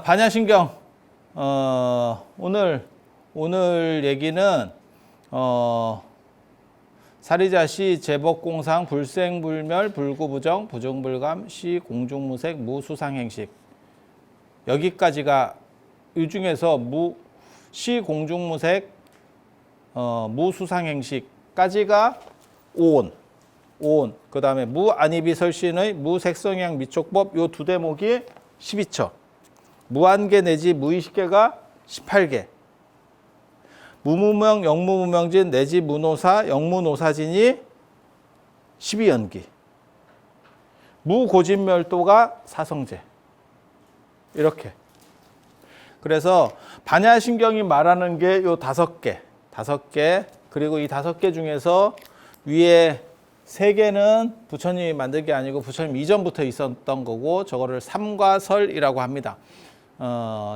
반야신경. 오늘 얘기는 사리자 시 제법공상 불생불멸 불구부정 부정불감 시 공중무색 무수상행식. 여기까지가 이 중에서 시 공중무색 무수상행식까지가 오온. 그 다음에 무안이비설신의 무색성향 미촉법 요 두 대목이 12처. 무한계 내지 무의식계가 18개. 무무명, 영무무명진 내지 무노사, 영무노사진이 12연기. 무고진멸도가 사성제. 이렇게. 그래서 반야신경이 말하는 게 요 5개. 그리고 이 5개 중에서 위에 3개는 부처님이 만든 게 아니고 부처님 이전부터 있었던 거고 저거를 삼과설이라고 합니다.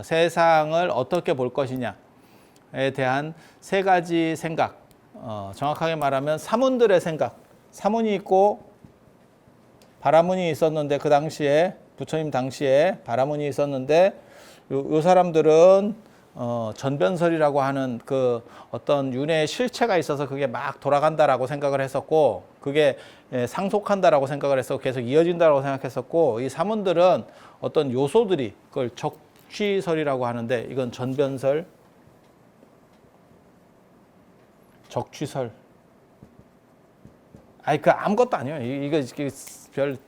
세상을 어떻게 볼 것이냐에 대한 3가지 생각. 정확하게 말하면 사문들의 생각. 사문이 있고 바라문이 있었는데 그 당시에 부처님 당시에 바라문이 있었는데 요 사람들은 전변설이라고 하는 그 어떤 윤회의 실체가 있어서 그게 막 돌아간다라고 생각을 했었고 그게 상속한다라고 생각을 해서 계속 이어진다라고 생각했었고 이 사문들은 어떤 요소들이 그걸 적취설이라고 하는데 이건 전변설, 적취설. 그 아무것도 아니에요. 이거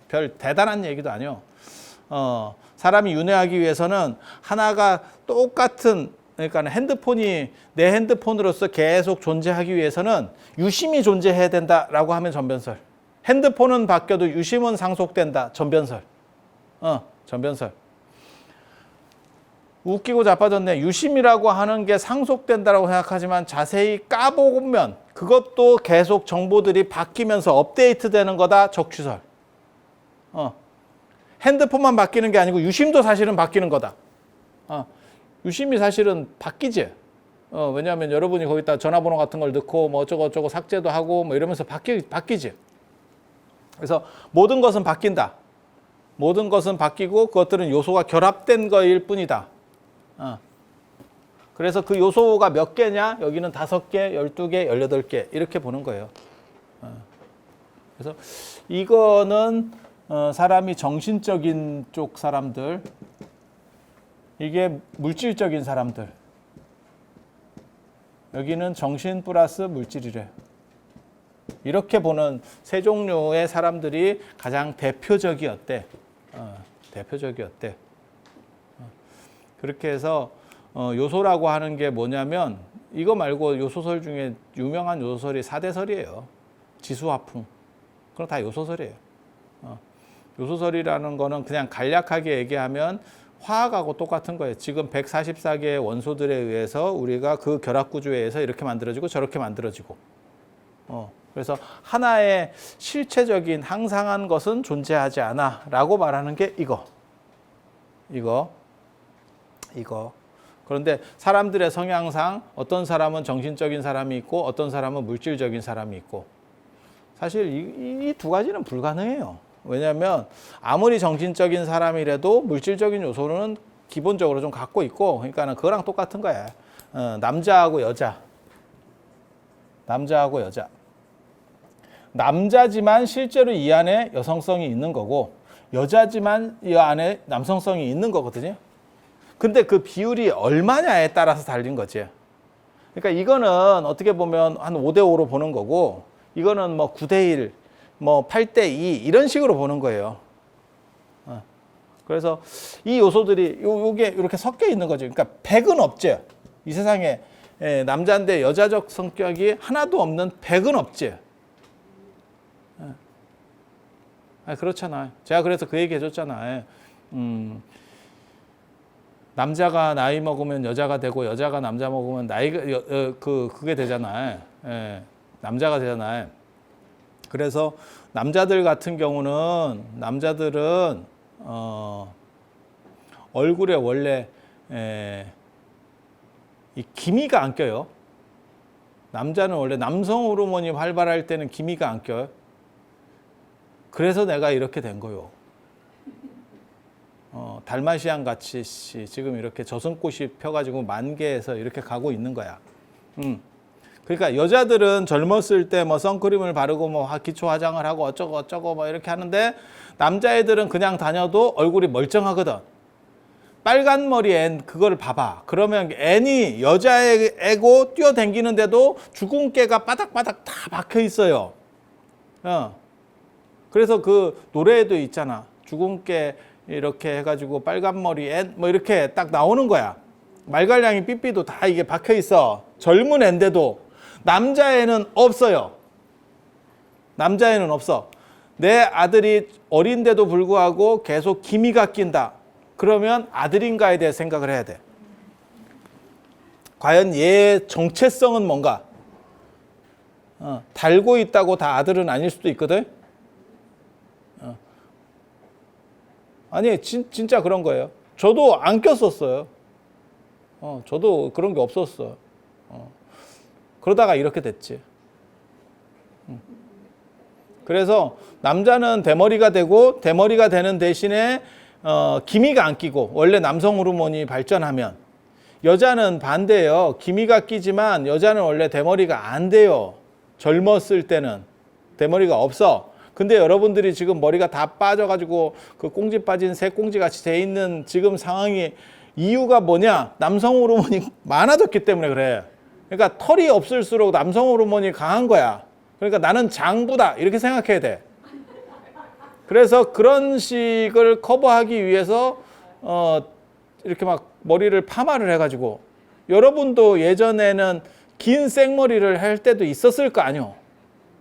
별 대단한 얘기도 아니에요. 사람이 윤회하기 위해서는 하나가 똑같은 그러니까 핸드폰이 내 핸드폰으로서 계속 존재하기 위해서는 유심이 존재해야 된다라고 하면 전변설. 핸드폰은 바뀌어도 유심은 상속된다. 전변설. 전변설. 웃기고 자빠졌네. 유심이라고 하는 게 상속된다라고 생각하지만 자세히 까보면 그것도 계속 정보들이 바뀌면서 업데이트되는 거다. 적취설. 핸드폰만 바뀌는 게 아니고 유심도 사실은 바뀌는 거다. 유심이 사실은 바뀌지. 왜냐하면 여러분이 거기다 전화번호 같은 걸 넣고 뭐 어쩌고 삭제도 하고 뭐 이러면서 바뀌지. 그래서 모든 것은 바뀐다. 모든 것은 바뀌고 그것들은 요소가 결합된 거일 뿐이다. 그래서 그 요소가 몇 개냐? 여기는 5개, 12개, 18개 이렇게 보는 거예요. 그래서 이거는 사람이 정신적인 쪽 사람들, 이게 물질적인 사람들. 여기는 정신 플러스 물질이래. 이렇게 보는 세 종류의 사람들이 가장 대표적이었대. 대표적이었대. 그렇게 해서 요소라고 하는 게 뭐냐면 이거 말고 요소설 중에 유명한 요소설이 4대설이에요. 지수화풍. 그럼 다 요소설이에요. 요소설이라는 거는 그냥 간략하게 얘기하면 화학하고 똑같은 거예요. 지금 144개의 원소들에 의해서 우리가 그 결합구조에 의해서 이렇게 만들어지고 저렇게 만들어지고. 그래서 하나의 실체적인 항상한 것은 존재하지 않아 라고 말하는 게 이거. 그런데 사람들의 성향상 어떤 사람은 정신적인 사람이 있고 어떤 사람은 물질적인 사람이 있고 사실 이 두 가지는 불가능해요. 왜냐하면 아무리 정신적인 사람이라도 물질적인 요소는 기본적으로 좀 갖고 있고 그러니까 그거랑 똑같은 거야. 남자하고 여자. 남자지만 실제로 이 안에 여성성이 있는 거고 여자지만 이 안에 남성성이 있는 거거든요. 근데 그 비율이 얼마냐에 따라서 달린 거지. 그러니까 이거는 어떻게 보면 한 5대5로 보는 거고 이거는 뭐 9대1 뭐 8대2 이런 식으로 보는 거예요. 그래서 이 요소들이 요게 이렇게 섞여 있는 거죠. 그러니까 100은 없지. 이 세상에 남자인데 여자적 성격이 하나도 없는 100은 없지. 그렇잖아. 제가 그래서 그 얘기 해줬잖아. 남자가 나이 먹으면 여자가 되고 여자가 남자 먹으면 그게 되잖아. 남자가 되잖아. 그래서 남자들 같은 경우는 남자들은 얼굴에 원래 이 기미가 안 껴요. 남자는 원래 남성 호르몬이 활발할 때는 기미가 안 껴요. 그래서 내가 이렇게 된 거요. 달마시안 같이 지금 이렇게 저승꽃이 펴가지고 만개해서 이렇게 가고 있는 거야. 그러니까 여자들은 젊었을 때 뭐 선크림을 바르고 뭐 기초 화장을 하고 어쩌고 어쩌고 뭐 이렇게 하는데 남자애들은 그냥 다녀도 얼굴이 멀쩡하거든. 빨간 머리 앤 그걸 봐봐. 그러면 앤이 여자애고 뛰어댕기는데도 주근깨가 바닥바닥 다 박혀 있어요. 그래서 그 노래에도 있잖아. 주근깨 이렇게 해가지고 빨간 머리 앤 뭐 이렇게 딱 나오는 거야. 말갈량이 삐삐도 다 이게 박혀 있어. 젊은 앤데도. 남자애는 없어요. 남자애는 없어. 내 아들이 어린데도 불구하고 계속 기미가 낀다. 그러면 아들인가에 대해 생각을 해야 돼. 과연 얘의 정체성은 뭔가? 달고 있다고 다 아들은 아닐 수도 있거든. 아니 진짜 그런 거예요. 저도 안 꼈었어요. 저도 그런 게 없었어. 그러다가 이렇게 됐지. 그래서 남자는 대머리가 되고 대머리가 되는 대신에 기미가 안 끼고 원래 남성 호르몬이 발전하면 여자는 반대예요. 기미가 끼지만 여자는 원래 대머리가 안 돼요. 젊었을 때는 대머리가 없어. 근데 여러분들이 지금 머리가 다 빠져가지고 그 꽁지 빠진 새꽁지 같이 돼 있는 지금 상황이 이유가 뭐냐? 남성 호르몬이 많아졌기 때문에 그래. 그러니까 털이 없을수록 남성 호르몬이 강한 거야. 그러니까 나는 장부다 이렇게 생각해야 돼. 그래서 그런 식을 커버하기 위해서 이렇게 막 머리를 파마를 해가지고 여러분도 예전에는 긴 생머리를 할 때도 있었을 거 아니요.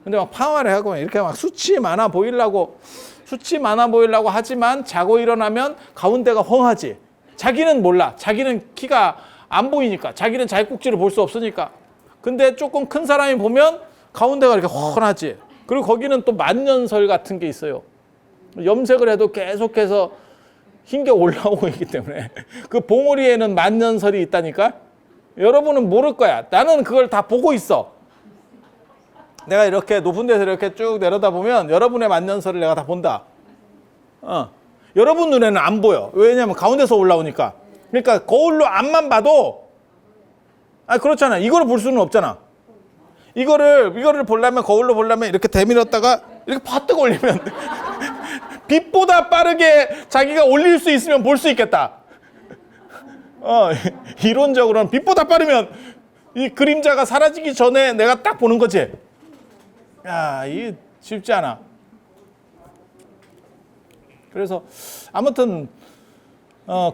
근데 막 파마를 하고 이렇게 막 수치 많아 보이려고 하지만 자고 일어나면 가운데가 헝하지. 자기는 몰라. 자기는 키가 안 보이니까. 자기는 자기 꼭지를 볼 수 없으니까. 근데 조금 큰 사람이 보면 가운데가 이렇게 훤하지. 그리고 거기는 또 만년설 같은 게 있어요. 염색을 해도 계속해서 흰 게 올라오고 있기 때문에 그 봉우리에는 만년설이 있다니까. 여러분은 모를 거야. 나는 그걸 다 보고 있어. 내가 이렇게 높은 데서 이렇게 쭉 내려다보면 여러분의 만년설을 내가 다 본다. 여러분 눈에는 안 보여. 왜냐하면 가운데서 올라오니까. 그러니까 거울로 앞만 봐도 그렇잖아. 이거를 볼 수는 없잖아. 이거를 보려면 거울로 보려면 이렇게 대밀었다가 이렇게 바뜩 올리면 빛보다 빠르게 자기가 올릴 수 있으면 볼 수 있겠다. 이론적으로는 빛보다 빠르면 이 그림자가 사라지기 전에 내가 딱 보는 거지. 야, 이게 쉽지 않아. 그래서 아무튼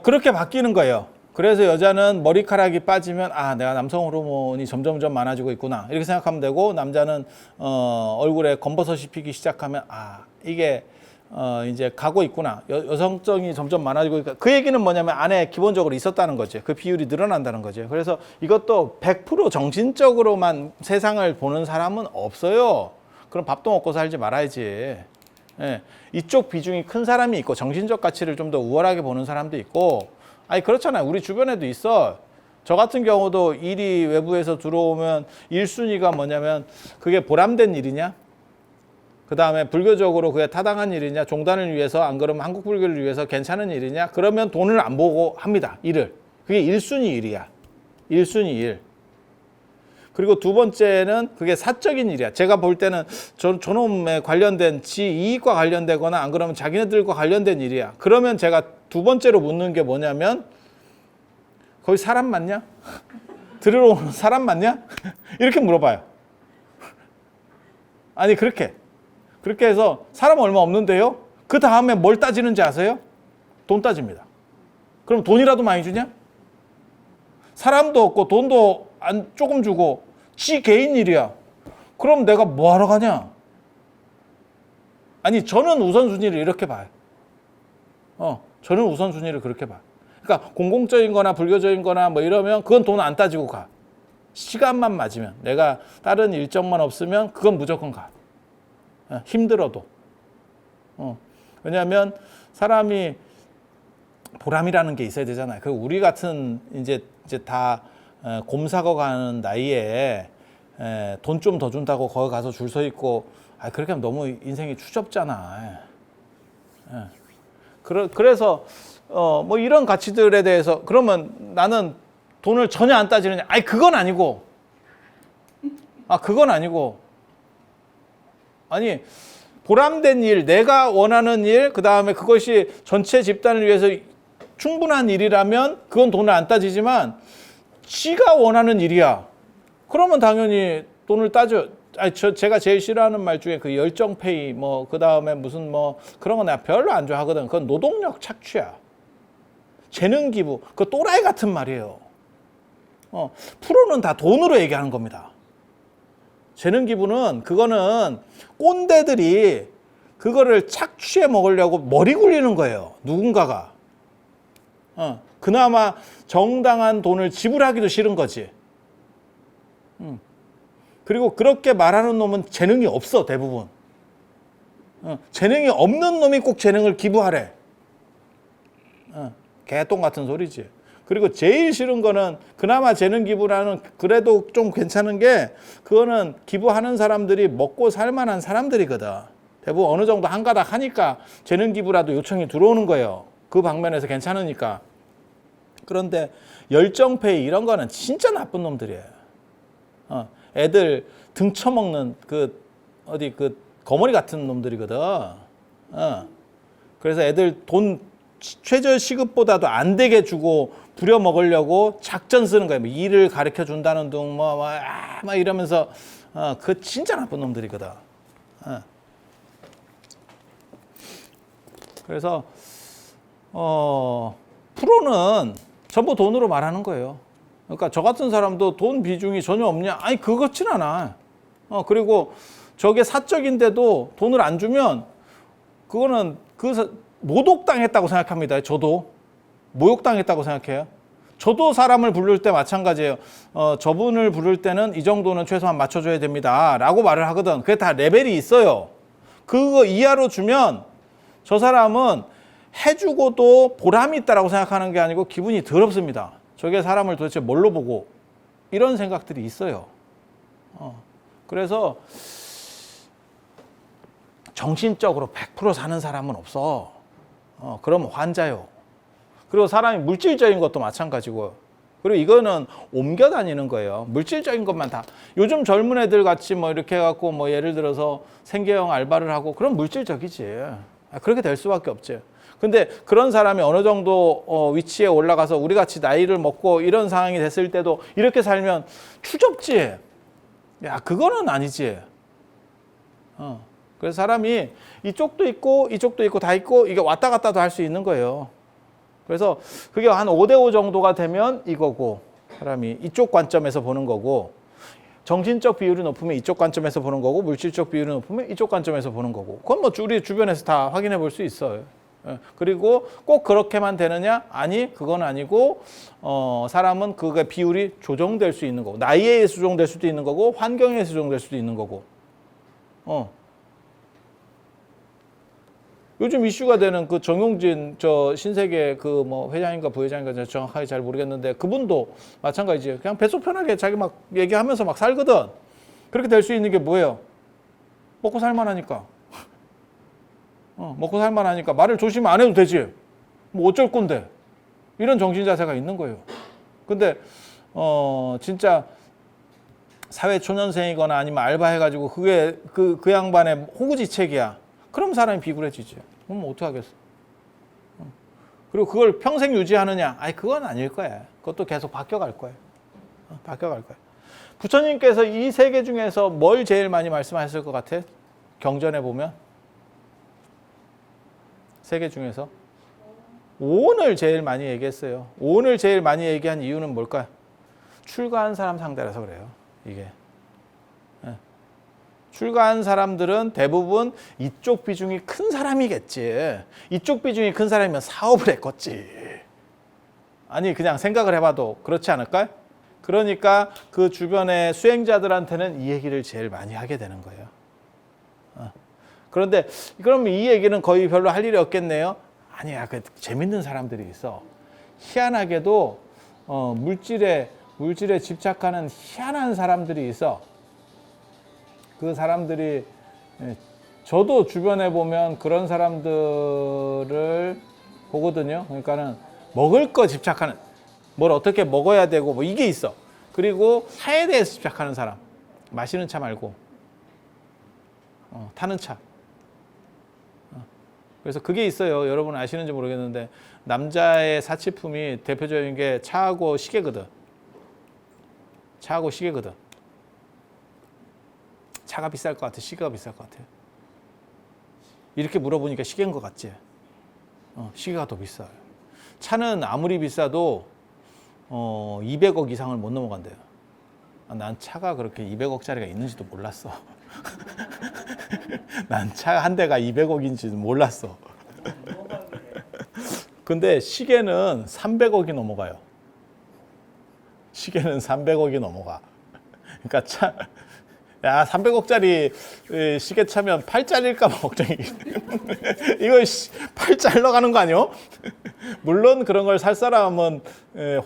그렇게 바뀌는 거예요. 그래서 여자는 머리카락이 빠지면 내가 남성 호르몬이 점점점 많아지고 있구나 이렇게 생각하면 되고, 남자는 얼굴에 검버섯이 피기 시작하면 이게 이제 가고 있구나, 여성성이 점점 많아지고 있구나. 그 얘기는 뭐냐면 안에 기본적으로 있었다는 거지. 그 비율이 늘어난다는 거지. 그래서 이것도 100% 정신적으로만 세상을 보는 사람은 없어요. 그럼 밥도 먹고 살지 말아야지. 예, 이쪽 비중이 큰 사람이 있고 정신적 가치를 좀 더 우월하게 보는 사람도 있고, 그렇잖아요. 우리 주변에도 있어. 저 같은 경우도 일이 외부에서 들어오면 1순위가 뭐냐면 그게 보람된 일이냐, 그 다음에 불교적으로 그게 타당한 일이냐, 종단을 위해서, 안 그러면 한국 불교를 위해서 괜찮은 일이냐, 그러면 돈을 안 보고 합니다. 일을. 그게 1순위 일이야. 1순위 일. 그리고 두 번째는 그게 사적인 일이야. 제가 볼 때는 저놈에 관련된 지 이익과 관련되거나 안 그러면 자기네들과 관련된 일이야. 그러면 제가 두 번째로 묻는 게 뭐냐면, 거기 사람 맞냐? 들으러 오는 사람 맞냐? 이렇게 물어봐요. 아니 그렇게 해서 사람 얼마 없는데요? 그 다음에 뭘 따지는지 아세요? 돈 따집니다. 그럼 돈이라도 많이 주냐? 사람도 없고 돈도 안 조금 주고 지 개인 일이야. 그럼 내가 뭐 하러 가냐? 아니 저는 우선순위를 이렇게 봐요. 저는 우선순위를 그렇게 봐. 그러니까 공공적인 거나 불교적인 거나 뭐 이러면 그건 돈 안 따지고 가. 시간만 맞으면, 내가 다른 일정만 없으면 그건 무조건 가. 힘들어도. 왜냐하면 사람이 보람이라는 게 있어야 되잖아요. 그 우리 같은 이제 다 곰사거 가는 나이에 돈 좀 더 준다고 거기 가서 줄 서 있고, 그렇게 하면 너무 인생이 추접잖아. 그래서 뭐 이런 가치들에 대해서 그러면 나는 돈을 전혀 안 따지느냐? 아니 그건 아니고, 그건 아니고, 아니 보람된 일, 내가 원하는 일, 그 다음에 그것이 전체 집단을 위해서 충분한 일이라면 그건 돈을 안 따지지만 지가 원하는 일이야. 그러면 당연히 돈을 따져. 아니 제가 제일 싫어하는 말 중에 그 열정페이 뭐 그 다음에 무슨 뭐 그런 거 내가 별로 안 좋아하거든. 그건 노동력 착취야. 재능 기부. 그 또라이 같은 말이에요. 프로는 다 돈으로 얘기하는 겁니다. 재능 기부는 그거는 꼰대들이 그거를 착취해 먹으려고 머리 굴리는 거예요. 누군가가. 그나마 정당한 돈을 지불하기도 싫은 거지. 그리고 그렇게 말하는 놈은 재능이 없어, 대부분. 재능이 없는 놈이 꼭 재능을 기부하래. 개똥 같은 소리지. 그리고 제일 싫은 거는 그나마 재능 기부라는 그래도 좀 괜찮은 게 그거는 기부하는 사람들이 먹고 살만한 사람들이거든. 대부분 어느 정도 한 가닥 하니까 재능 기부라도 요청이 들어오는 거예요. 그 방면에서 괜찮으니까. 그런데 열정페이 이런 거는 진짜 나쁜 놈들이에요. 애들 등쳐먹는 그 거머리 같은 놈들이거든. 그래서 애들 돈 최저 시급보다도 안 되게 주고 부려 먹으려고 작전 쓰는 거예요. 뭐 일을 가르쳐 준다는 둥 막 이러면서 그 진짜 나쁜 놈들이거든. 그래서 프로는 전부 돈으로 말하는 거예요. 그러니까 저 같은 사람도 돈 비중이 전혀 없냐? 아니 그렇진 않아. 그리고 저게 사적인데도 돈을 안 주면 그거는 모독당했다고 생각합니다. 저도 모욕당했다고 생각해요. 저도 사람을 부를 때 마찬가지예요. 저분을 부를 때는 이 정도는 최소한 맞춰줘야 됩니다 라고 말을 하거든. 그게 다 레벨이 있어요. 그거 이하로 주면 저 사람은 해주고도 보람이 있다라고 생각하는 게 아니고 기분이 더럽습니다. 저게 사람을 도대체 뭘로 보고 이런 생각들이 있어요. 그래서 정신적으로 100% 사는 사람은 없어. 그럼 환자요. 그리고 사람이 물질적인 것도 마찬가지고. 그리고 이거는 옮겨 다니는 거예요. 물질적인 것만 다. 요즘 젊은 애들 같이 뭐 이렇게 해갖고 뭐 예를 들어서 생계형 알바를 하고 그럼 물질적이지. 그렇게 될 수밖에 없지. 근데 그런 사람이 어느 정도 위치에 올라가서 우리 같이 나이를 먹고 이런 상황이 됐을 때도 이렇게 살면 추접지. 야, 그거는 아니지. 그래서 사람이 이쪽도 있고 이쪽도 있고 다 있고 이게 왔다 갔다도 할 수 있는 거예요. 그래서 그게 한 5대5 정도가 되면 이거고 사람이 이쪽 관점에서 보는 거고 정신적 비율이 높으면 이쪽 관점에서 보는 거고 물질적 비율이 높으면 이쪽 관점에서 보는 거고 그건 뭐 우리 주변에서 다 확인해 볼 수 있어요. 그리고 꼭 그렇게만 되느냐? 아니 그건 아니고 사람은 그게 비율이 조정될 수 있는 거고 나이에 의해서 조정될 수도 있는 거고 환경에 의해서 조정될 수도 있는 거고 요즘 이슈가 되는 그 정용진 저 신세계 그 뭐 회장인가 부회장인가 정확하게 잘 모르겠는데 그분도 마찬가지예요. 그냥 뱃속 편하게 자기 막 얘기하면서 막 살거든. 그렇게 될 수 있는 게 뭐예요? 먹고 살만하니까. 먹고 살만하니까 말을 조심 안 해도 되지. 뭐 어쩔 건데. 이런 정신 자세가 있는 거예요. 근데 진짜 사회 초년생이거나 아니면 알바해가지고 그게 그 양반의 호구지책이야. 그럼 사람이 비굴해지지. 그럼 어떻게 하겠어? 그리고 그걸 평생 유지하느냐? 아니 그건 아닐 거야. 그것도 계속 바뀌어갈 거야. 바뀌어갈 거야. 부처님께서 이 세 개 중에서 뭘 제일 많이 말씀하셨을 것 같아? 경전에 보면 세 개 중에서 오온을 제일 많이 얘기했어요. 오온을 제일 많이 얘기한 이유는 뭘까요? 출가한 사람 상대라서 그래요. 이게. 출가한 사람들은 대부분 이쪽 비중이 큰 사람이겠지. 이쪽 비중이 큰 사람이면 사업을 했겠지. 아니 그냥 생각을 해봐도 그렇지 않을까요? 그러니까 그 주변의 수행자들한테는 이 얘기를 제일 많이 하게 되는 거예요. 그런데 그럼 이 얘기는 거의 별로 할 일이 없겠네요. 아니야, 그 재밌는 사람들이 있어. 희한하게도 물질에 집착하는 희한한 사람들이 있어. 그 사람들이 저도 주변에 보면 그런 사람들을 보거든요. 그러니까는 먹을 거 집착하는, 뭘 어떻게 먹어야 되고 뭐 이게 있어. 그리고 차에 대해서 집착하는 사람, 마시는 차 말고 타는 차. 그래서 그게 있어요. 여러분 아시는지 모르겠는데 남자의 사치품이 대표적인 게 차하고 시계거든. 차하고 시계거든. 차가 비쌀 것 같아? 시계가 비쌀 것 같아? 이렇게 물어보니까 시계인 것 같지? 시계가 더 비싸요. 차는 아무리 비싸도 200억 이상을 못 넘어간대요. 난 차가 그렇게 200억짜리가 있는지도 몰랐어. 난 차 한 대가 200억인지도 몰랐어. 근데 시계는 300억이 넘어가요. 시계는 300억이 넘어가. 그러니까 야, 300억짜리 시계 차면 팔 잘릴까 봐 걱정이. 이거 팔 잘러 가는 거 아니요? 물론 그런 걸 살 사람은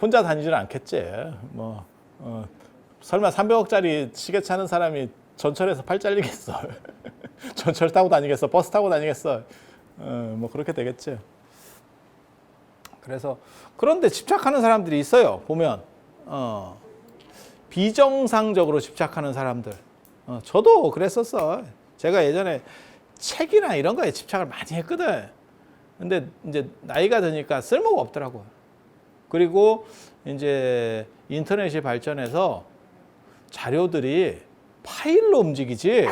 혼자 다니지는 않겠지. 뭐 설마 300억짜리 시계 차는 사람이 전철에서 팔 잘리겠어? 전철 타고 다니겠어? 버스 타고 다니겠어? 뭐 그렇게 되겠지. 그래서 그런데 집착하는 사람들이 있어요. 보면 비정상적으로 집착하는 사람들. 저도 그랬었어. 제가 예전에 책이나 이런 거에 집착을 많이 했거든. 근데 이제 나이가 드니까 쓸모가 없더라고요. 그리고 이제 인터넷이 발전해서 자료들이 파일로 움직이지,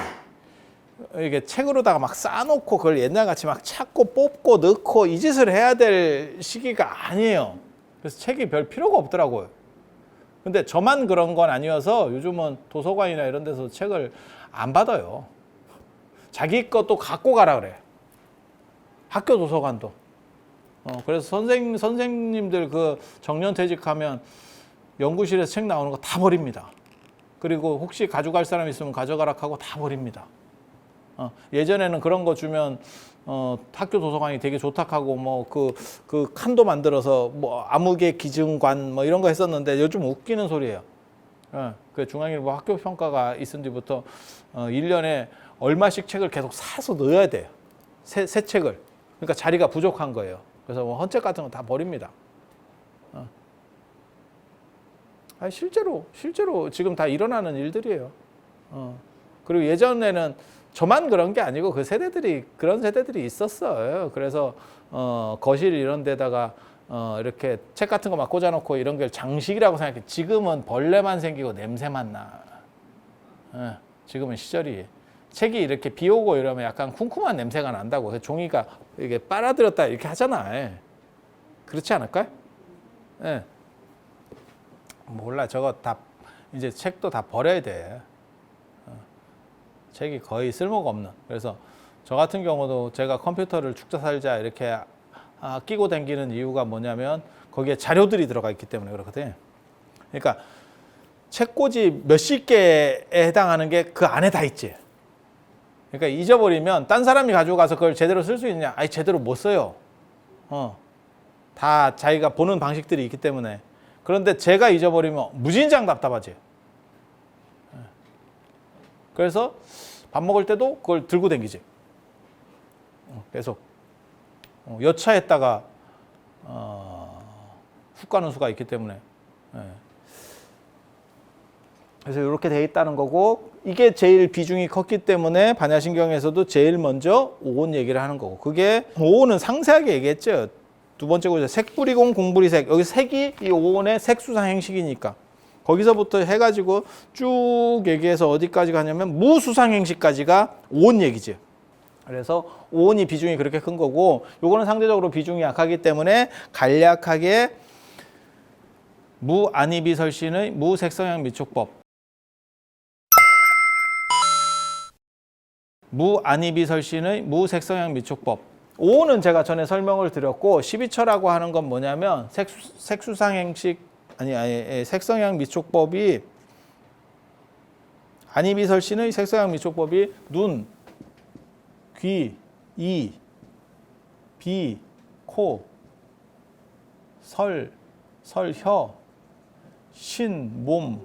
이게 책으로다가 막 쌓아놓고 그걸 옛날같이 막 찾고 뽑고 넣고 이 짓을 해야 될 시기가 아니에요. 그래서 책이 별 필요가 없더라고요. 근데 저만 그런 건 아니어서 요즘은 도서관이나 이런 데서 책을 안 받아요. 자기 것도 갖고 가라 그래. 학교 도서관도. 그래서 선생님들 그 정년퇴직하면 연구실에서 책 나오는 거 다 버립니다. 그리고 혹시 가져갈 사람 있으면 가져가라 하고 다 버립니다. 예전에는 그런 거 주면 학교 도서관이 되게 좋다하고 뭐 그 칸도 만들어서 뭐 아무개 기증관 뭐 이런 거 했었는데 요즘 웃기는 소리예요. 그 중앙일보 학교 평가가 있은 뒤부터 1년에 얼마씩 책을 계속 사서 넣어야 돼요. 새 책을. 그러니까 자리가 부족한 거예요. 그래서 뭐 헌책 같은 거 다 버립니다. 실제로 지금 다 일어나는 일들이에요. 그리고 예전에는 저만 그런 게 아니고 그런 세대들이 있었어요. 그래서 거실 이런 데다가 이렇게 책 같은 거 막 꽂아놓고 이런 걸 장식이라고 생각해. 지금은 벌레만 생기고 냄새만 나. 지금은 시절이 책이 이렇게 비 오고 이러면 약간 쿰쿰한 냄새가 난다고. 그래서 종이가 이게 빨아들였다 이렇게 하잖아. 그렇지 않을까요? 예. 몰라. 저거 다 이제 책도 다 버려야 돼. 책이 거의 쓸모가 없는. 그래서 저 같은 경우도 제가 컴퓨터를 죽자 살자 이렇게 끼고 다니는 이유가 뭐냐면 거기에 자료들이 들어가 있기 때문에 그렇거든요. 그러니까 책꽂이 몇십 개에 해당하는 게 그 안에 다 있지. 그러니까 잊어버리면 딴 사람이 가지고 가서 그걸 제대로 쓸 수 있느냐? 아니 제대로 못 써요. 다 자기가 보는 방식들이 있기 때문에. 그런데 제가 잊어버리면 무진장 답답하지. 그래서 밥 먹을 때도 그걸 들고 다니지. 계속 여차했다가 훅 가는 수가 있기 때문에. 그래서 이렇게 돼 있다는 거고, 이게 제일 비중이 컸기 때문에 반야신경에서도 제일 먼저 오온 얘기를 하는 거고, 그게 오온은 상세하게 얘기했죠. 두 번째 구조 색뿌리공 공부리색. 여기 색이 이 오온의 색수상 행식이니까 거기서부터 해가지고 쭉 얘기해서 어디까지 가냐면 무수상 행식까지가 오온 얘기지. 그래서 오온이 비중이 그렇게 큰 거고, 요거는 상대적으로 비중이 약하기 때문에 간략하게 무안이비설신의 무색성향 미촉법, 무안이비설신의 무색성향 미촉법. 오온은 제가 전에 설명을 드렸고, 12처라고 하는 건 뭐냐면 색수상 행식 색성향 미촉법이, 안이비설신의 색성향 미촉법이 눈, 귀, 이, 비, 코, 혀, 신, 몸,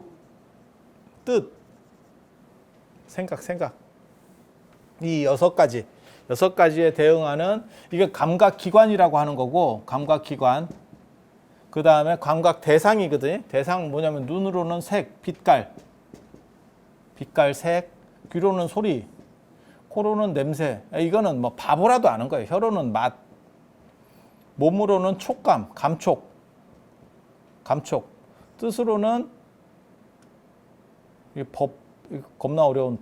뜻, 생각 이 6가지 6가지에 대응하는 이게 감각기관이라고 하는 거고 감각기관. 그 다음에 감각 대상이거든요. 대상 뭐냐면 눈으로는 색, 빛깔, 색, 귀로는 소리, 코로는 냄새. 이거는 뭐 바보라도 아는 거예요. 혀로는 맛, 몸으로는 촉감, 감촉. 뜻으로는 법, 겁나 어려운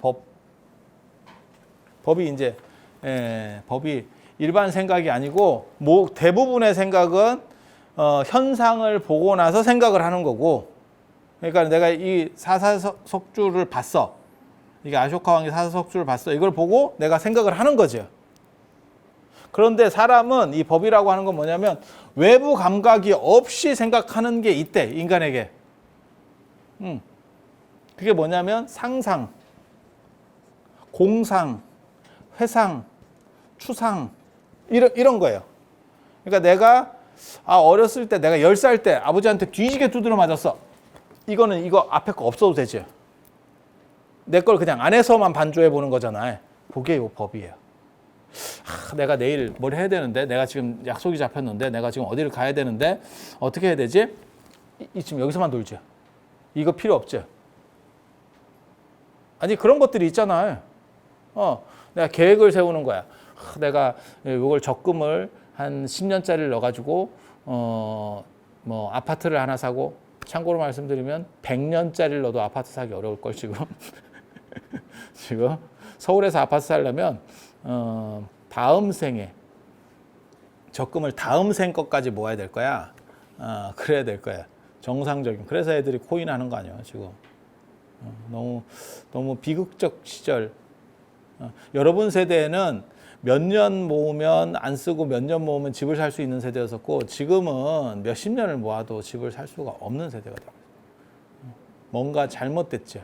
법이 이제 법이 일반 생각이 아니고 대부분의 생각은 현상을 보고 나서 생각을 하는 거고. 그러니까 내가 이 사사석주를 봤어. 이게 아쇼카 왕의 사사석주를 봤어. 이걸 보고 내가 생각을 하는 거죠. 그런데 사람은 이 법이라고 하는 건 뭐냐면 외부 감각이 없이 생각하는 게 있대, 인간에게. 그게 뭐냐면 상상, 공상, 회상, 추상 이런 거예요. 그러니까 내가 어렸을 때 내가 10살 때 아버지한테 뒤지게 두드려 맞았어. 이거는 이거 앞에 거 없어도 되죠. 내 걸 그냥 안에서만 반조해 보는 거잖아요. 그게 이 법이에요. 내가 내일 뭘 해야 되는데 내가 지금 약속이 잡혔는데 내가 지금 어디를 가야 되는데 어떻게 해야 되지? 지금 여기서만 놀죠. 이거 필요 없죠. 아니 그런 것들이 있잖아요. 내가 계획을 세우는 거야. 내가 이걸 적금을 한 10년짜리를 넣어가지고 뭐 아파트를 하나 사고 참고로 말씀드리면 100년짜리를 넣어도 아파트 사기 어려울 걸 지금. 지금 서울에서 아파트 살려면 다음 생에 적금을 다음 생 것까지 모아야 될 거야. 그래야 될 거야. 정상적인. 그래서 애들이 코인 하는 거 아니야 지금. 너무 비극적 시절. 여러분 세대에는 몇 년 모으면 안 쓰고 몇 년 모으면 집을 살 수 있는 세대였었고 지금은 몇십 년을 모아도 집을 살 수가 없는 세대가 돼요. 뭔가 잘못됐죠.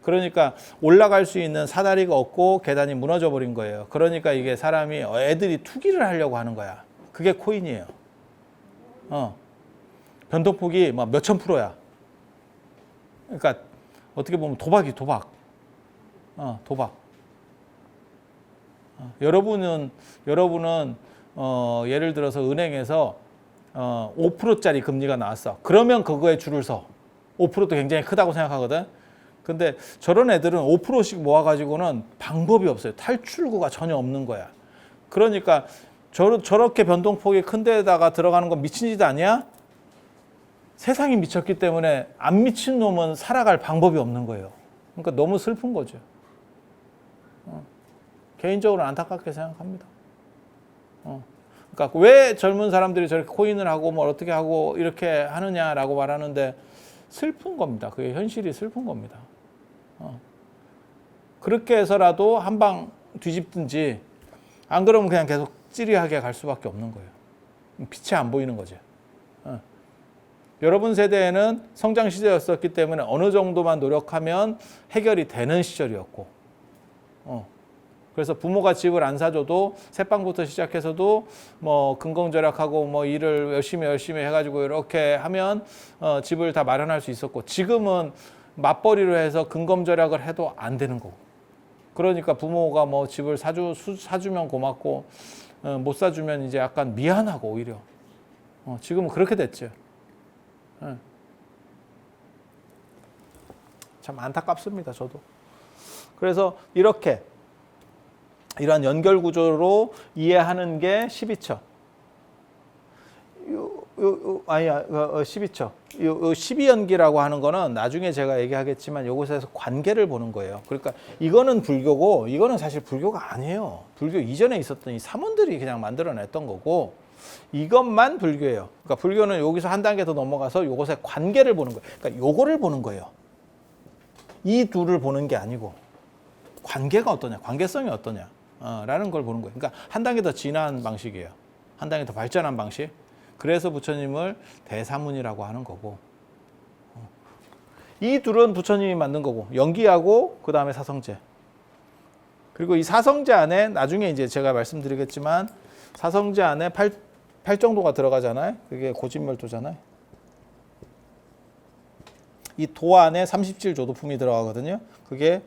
그러니까 올라갈 수 있는 사다리가 없고 계단이 무너져 버린 거예요. 그러니까 이게 사람이 애들이 투기를 하려고 하는 거야. 그게 코인이에요. 변동폭이 막 몇천 프로야. 그러니까 어떻게 보면 도박이 도박. 여러분은 예를 들어서 은행에서 5%짜리 금리가 나왔어. 그러면 그거에 줄을 서. 5%도 굉장히 크다고 생각하거든. 근데 저런 애들은 5%씩 모아가지고는 방법이 없어요. 탈출구가 전혀 없는 거야. 그러니까 저렇게 변동폭이 큰 데다가 들어가는 건 미친 짓 아니야? 세상이 미쳤기 때문에 안 미친 놈은 살아갈 방법이 없는 거예요. 그러니까 너무 슬픈 거죠. 개인적으로 안타깝게 생각합니다. 그러니까 왜 젊은 사람들이 저렇게 코인을 하고 뭐 어떻게 하고 이렇게 하느냐라고 말하는데 슬픈 겁니다. 그게 현실이 슬픈 겁니다. 그렇게 해서라도 한 방 뒤집든지 안 그러면 그냥 계속 찌리하게 갈 수밖에 없는 거예요. 빛이 안 보이는 거죠. 여러분 세대에는 성장 시대였었기 때문에 어느 정도만 노력하면 해결이 되는 시절이었고 그래서 부모가 집을 안 사줘도 새빵부터 시작해서도 뭐 근검절약하고 뭐 일을 열심히 해가지고 이렇게 하면 집을 다 마련할 수 있었고 지금은 맞벌이로 해서 근검절약을 해도 안 되는 거고 그러니까 부모가 뭐 집을 사주면 고맙고 못 사주면 이제 약간 미안하고 오히려 지금은 그렇게 됐죠. 참 안타깝습니다. 저도. 그래서 이러한 연결 구조로 이해하는 게 12처. 12처. 12연기라고 하는 거는 나중에 제가 얘기하겠지만 이곳에서 관계를 보는 거예요. 그러니까 이거는 불교고 이거는 사실 불교가 아니에요. 불교 이전에 있었던 이 사문들이 그냥 만들어냈던 거고 이것만 불교예요. 그러니까 불교는 여기서 한 단계 더 넘어가서 이곳의 관계를 보는 거예요. 그러니까 요거를 보는 거예요. 이 둘을 보는 게 아니고 관계가 어떠냐, 관계성이 어떠냐 라는 걸 보는 거예요. 그러니까 한 단계 더 진화한 방식이에요. 한 단계 더 발전한 방식. 그래서 부처님을 대사문이라고 하는 거고 이 둘은 부처님이 만든 거고 연기하고 그 다음에 사성제. 그리고 이 사성제 안에 나중에 이제 제가 말씀드리겠지만 사성제 안에 8정도가 들어가잖아요. 그게 고진멸도잖아요. 이 도 안에 37조도품이 들어가거든요. 그게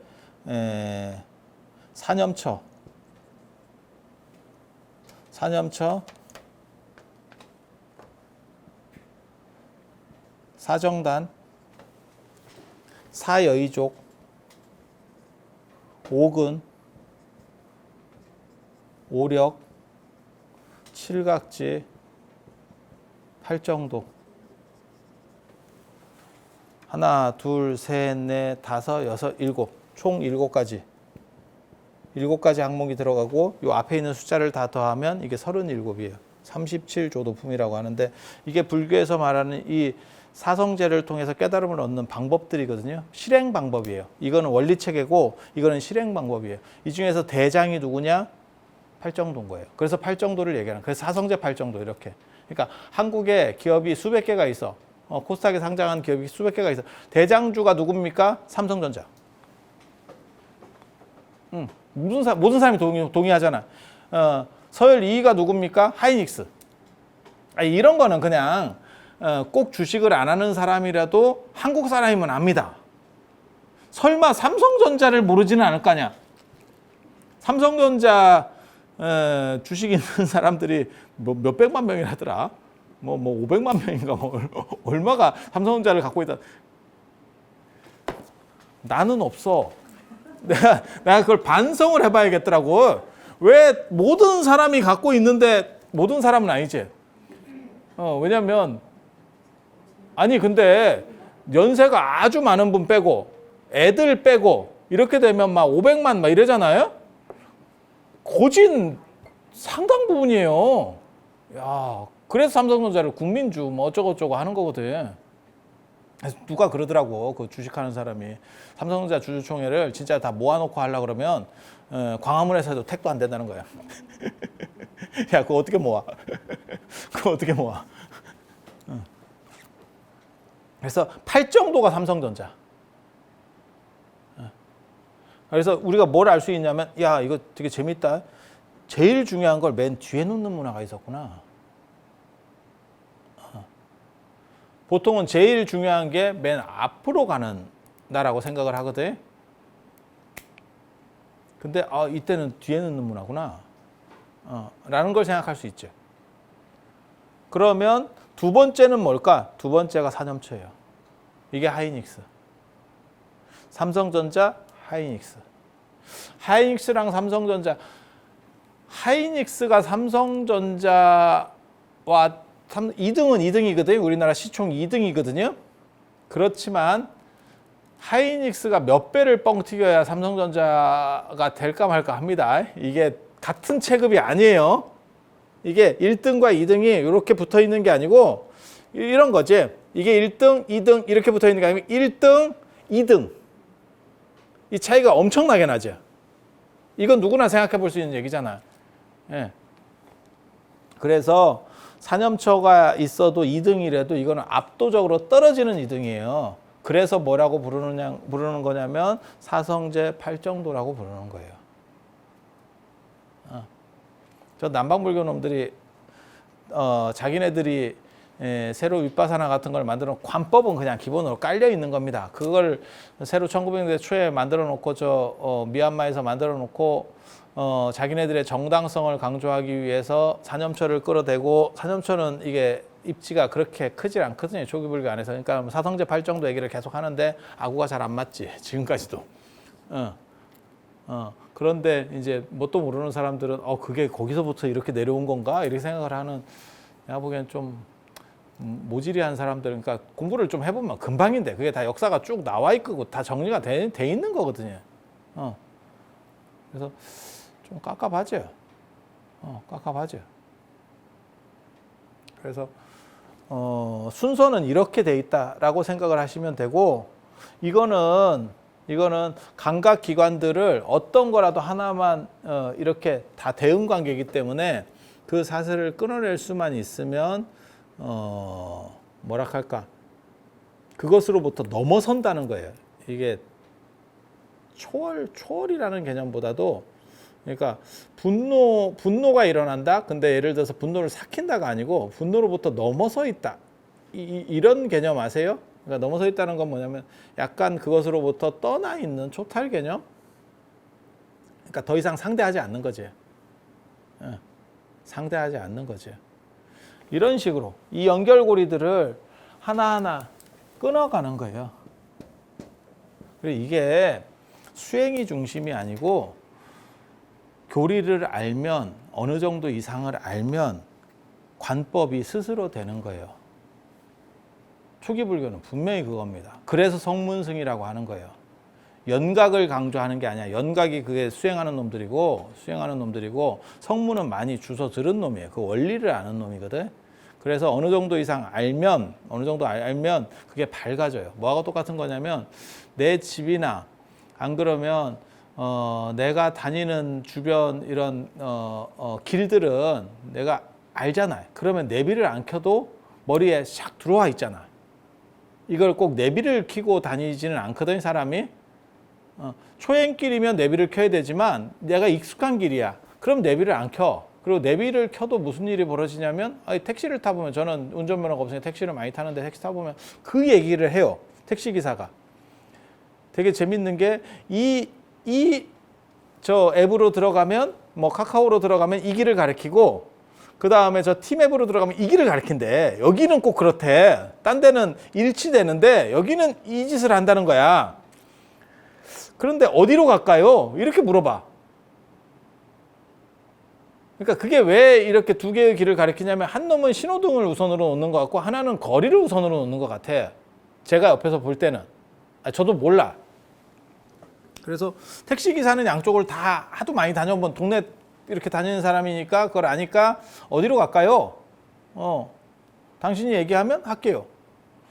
사념처, 사념처, 사정단, 사여의족, 오근, 오력, 칠각지, 팔정도. 하나, 둘, 셋, 넷, 다섯, 여섯, 일곱. 총 7가지. 7가지 항목이 들어가고 이 앞에 있는 숫자를 다 더하면 이게 37이에요. 37조도품이라고 하는데 이게 불교에서 말하는 이 사성제를 통해서 깨달음을 얻는 방법들이거든요. 실행 방법이에요. 이거는 원리체계고 이거는 실행 방법이에요. 이 중에서 대장이 누구냐? 팔정도인 거예요. 그래서 팔정도를 얘기하는. 그래서 사성제 팔정도 이렇게. 그러니까 한국에 기업이 수백 개가 있어. 코스닥에 상장한 기업이 수백 개가 있어. 대장주가 누굽니까? 삼성전자. 모든 사람이 동의하잖아. 서열 2위가 누굽니까? 하이닉스. 이런 거는 그냥 꼭 주식을 안 하는 사람이라도 한국 사람이면 압니다. 설마 삼성전자를 모르지는 않을 거 아니야. 삼성전자 주식 있는 사람들이 뭐 몇백만 명이라더라. 뭐 500만 명인가 얼마가 삼성전자를 갖고 있다. 나는 없어. 내가 그걸 반성을 해봐야겠더라고. 왜 모든 사람이 갖고 있는데 모든 사람은 아니지. 왜냐면 아니 근데 연세가 아주 많은 분 빼고 애들 빼고 이렇게 되면 막 500만 막 이러잖아요. 고진 상당 부분이에요. 야, 그래서 삼성전자를 국민주 뭐 어쩌고저쩌고 하는 거거든. 누가 그러더라고. 그 주식하는 사람이 삼성전자 주주총회를 진짜 다 모아놓고 하려고 그러면 광화문에서 해도 택도 안 된다는 거야. 야, 그거 어떻게 모아? 그거 어떻게 모아? 그래서 팔정도가 삼성전자. 그래서 우리가 뭘 알 수 있냐면 야, 이거 되게 재밌다. 제일 중요한 걸 맨 뒤에 놓는 문화가 있었구나. 보통은 제일 중요한 게 맨 앞으로 가는 나라고 생각을 하거든. 근데 이때는 뒤에 넣는 문화구나. 라는 걸 생각할 수 있죠. 그러면 두 번째는 뭘까? 두 번째가 사념처예요. 이게 하이닉스. 삼성전자, 하이닉스. 하이닉스랑 삼성전자. 하이닉스가 삼성전자와 2등은 2등이거든요. 우리나라 시총 2등이거든요. 그렇지만 하이닉스가 몇 배를 뻥 튀겨야 삼성전자가 될까 말까 합니다. 이게 같은 체급이 아니에요. 이게 1등과 2등이 이렇게 붙어 있는 게 아니고 이런 거지. 이게 1등, 2등 이렇게 붙어 있는 게 아니고 1등, 2등. 이 차이가 엄청나게 나죠. 이건 누구나 생각해 볼 수 있는 얘기잖아. 예. 그래서 사념처가 있어도 2등이라도 이거는 압도적으로 떨어지는 2등이에요. 그래서 뭐라고 부르는 거냐면 사성제 팔정도라고 부르는 거예요. 저 남방불교 놈들이 자기네들이 새로 윗바사나 같은 걸 만들어 놓은 관법은 그냥 기본으로 깔려 있는 겁니다. 그걸 새로 1900년대 초에 만들어 놓고 미얀마에서 만들어 놓고 자기네들의 정당성을 강조하기 위해서 사념처를 끌어대고, 사념처는 이게 입지가 그렇게 크질 않거든요. 초기불교 안에서. 그러니까 사성제 팔정도 얘기를 계속 하는데 아구가 잘 안 맞지, 지금까지도. 그런데 이제 뭣도 모르는 사람들은 그게 거기서부터 이렇게 내려온 건가? 이렇게 생각을 하는, 내가 보기엔 좀 모질이한 사람들, 그러니까 공부를 좀 해보면 금방인데 그게 다 역사가 쭉 나와 있고 다 정리가 돼 있는 거거든요. 그래서 좀 깝깝하죠. 깝깝하죠. 그래서 순서는 이렇게 돼 있다라고 생각을 하시면 되고, 이거는 감각 기관들을 어떤 거라도 하나만 이렇게 다 대응 관계이기 때문에 그 사슬을 끊어낼 수만 있으면 뭐라 할까, 그것으로부터 넘어선다는 거예요. 이게 초월이라는 개념보다도, 그러니까 분노가 일어난다. 근데 예를 들어서 분노를 삭힌다가 아니고 분노로부터 넘어서 있다. 이런 개념 아세요? 그러니까 넘어서 있다는 건 뭐냐면 약간 그것으로부터 떠나 있는 초탈 개념. 그러니까 더 이상 상대하지 않는 거지. 상대하지 않는 거죠. 이런 식으로 이 연결고리들을 하나하나 끊어가는 거예요. 그리고 이게 수행이 중심이 아니고 교리를 알면 어느 정도 이상을 알면 관법이 스스로 되는 거예요. 초기 불교는 분명히 그겁니다. 그래서 성문승이라고 하는 거예요. 연각을 강조하는 게 아니야. 연각이 그게 수행하는 놈들이고 성문은 많이 주워 들은 놈이에요. 그 원리를 아는 놈이거든. 그래서 어느 정도 이상 알면 그게 밝아져요. 뭐하고 똑같은 거냐면 내 집이나 안 그러면 내가 다니는 주변 이런 길들은 내가 알잖아요. 그러면 내비를 안 켜도 머리에 샥 들어와 있잖아. 이걸 꼭 내비를 켜고 다니지는 않거든, 사람이. 초행길이면 내비를 켜야 되지만 내가 익숙한 길이야. 그럼 내비를 안 켜. 그리고 내비를 켜도 무슨 일이 벌어지냐면 택시를 타보면, 저는 운전면허가 없으니까 택시를 많이 타는데 택시 타보면 그 얘기를 해요. 택시기사가. 되게 재밌는 게 저 앱으로 들어가면 뭐 카카오로 들어가면 이 길을 가리키고 그 다음에 저 팀앱으로 들어가면 이 길을 가리킨대. 여기는 꼭 그렇대. 딴 데는 일치되는데 여기는 이 짓을 한다는 거야. 그런데 어디로 갈까요? 이렇게 물어봐. 그러니까 그게 왜 이렇게 두 개의 길을 가리키냐면 한 놈은 신호등을 우선으로 놓는 것 같고 하나는 거리를 우선으로 놓는 것 같아. 제가 옆에서 볼 때는. 저도 몰라. 그래서 택시기사는 양쪽을 다 하도 많이 다녀본 동네 이렇게 다니는 사람이니까 그걸 아니까 어디로 갈까요? 당신이 얘기하면 할게요.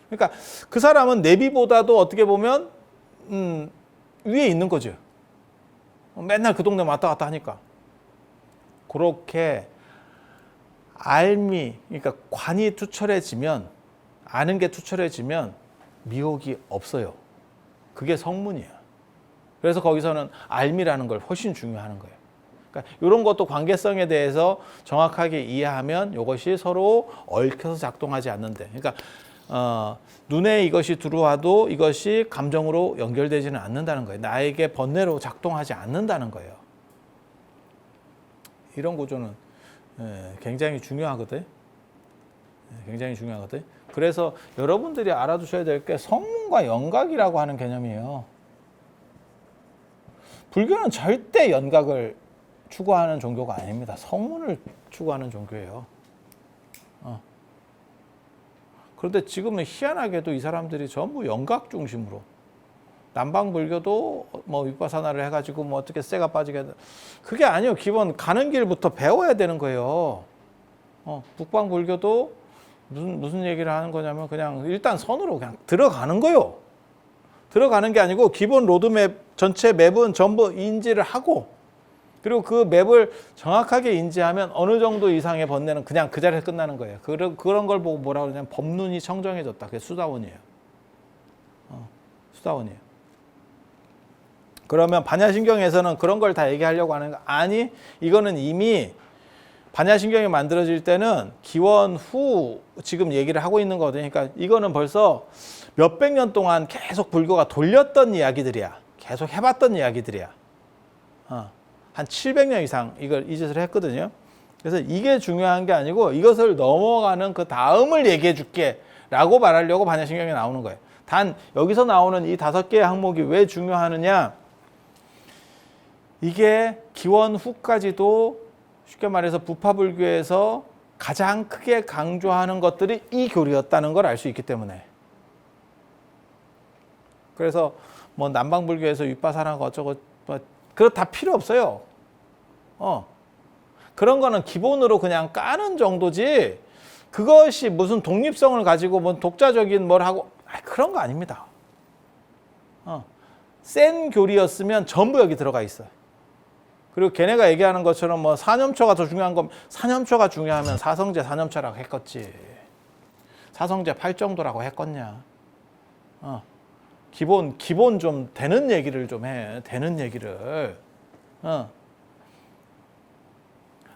그러니까 그 사람은 내비보다도 어떻게 보면 위에 있는 거죠. 맨날 그 동네 왔다 갔다 하니까. 그렇게 알미, 그러니까 관이 투철해지면, 아는 게 투철해지면 미혹이 없어요. 그게 성문이에요. 그래서 거기서는 알미라는 걸 훨씬 중요하는 거예요. 그러니까 이런 것도 관계성에 대해서 정확하게 이해하면 이것이 서로 얽혀서 작동하지 않는데, 그러니까 눈에 이것이 들어와도 이것이 감정으로 연결되지는 않는다는 거예요. 나에게 번뇌로 작동하지 않는다는 거예요. 이런 구조는 굉장히 중요하거든. 굉장히 중요하거든. 그래서 여러분들이 알아두셔야 될 게 성문과 연각이라고 하는 개념이에요. 불교는 절대 연각을 추구하는 종교가 아닙니다. 성문을 추구하는 종교예요. 그런데 지금은 희한하게도 이 사람들이 전부 연각 중심으로, 남방 불교도 뭐 윗바사나를 해가지고 뭐 어떻게 쇠가 빠지게, 그게 아니에요. 기본 가는 길부터 배워야 되는 거예요. 북방 불교도 무슨 얘기를 하는 거냐면 그냥 일단 선으로 그냥 들어가는 거예요. 들어가는 게 아니고 기본 로드맵 전체 맵은 전부 인지를 하고, 그리고 그 맵을 정확하게 인지하면 어느 정도 이상의 번뇌는 그냥 그 자리에서 끝나는 거예요. 그런 걸 보고 뭐라고 그러냐면 법눈이 청정해졌다. 그게 수다원이에요. 수다원이에요. 그러면 반야신경에서는 그런 걸 다 얘기하려고 하는 거 아니, 이거는 이미 반야신경이 만들어질 때는 기원 후 지금 얘기를 하고 있는 거거든요. 그러니까 이거는 벌써 몇백 년 동안 계속 불교가 돌렸던 이야기들이야. 계속 해봤던 이야기들이야. 한 700년 이상 이 짓을 했거든요. 그래서 이게 중요한 게 아니고 이것을 넘어가는 그 다음을 얘기해 줄게 라고 말하려고 반야신경이 나오는 거예요. 단 여기서 나오는 이 5개의 항목이 왜 중요하느냐, 이게 기원 후까지도 쉽게 말해서 부파불교에서 가장 크게 강조하는 것들이 이 교리였다는 걸 알 수 있기 때문에. 그래서 뭐 남방불교에서 윗바사나가 어쩌고 뭐 그거 다 필요 없어요. 그런 거는 기본으로 그냥 까는 정도지, 그것이 무슨 독립성을 가지고 뭐 독자적인 뭘 하고 그런 거 아닙니다. 센 교리였으면 전부 여기 들어가 있어요. 그리고 걔네가 얘기하는 것처럼 뭐 사념초가 더 중요한 건, 사념초가 중요하면 사성제 사념초라고 했겠지. 사성제 8정도라고 했겠냐. 기본 좀 되는 얘기를 좀 해. 되는 얘기를.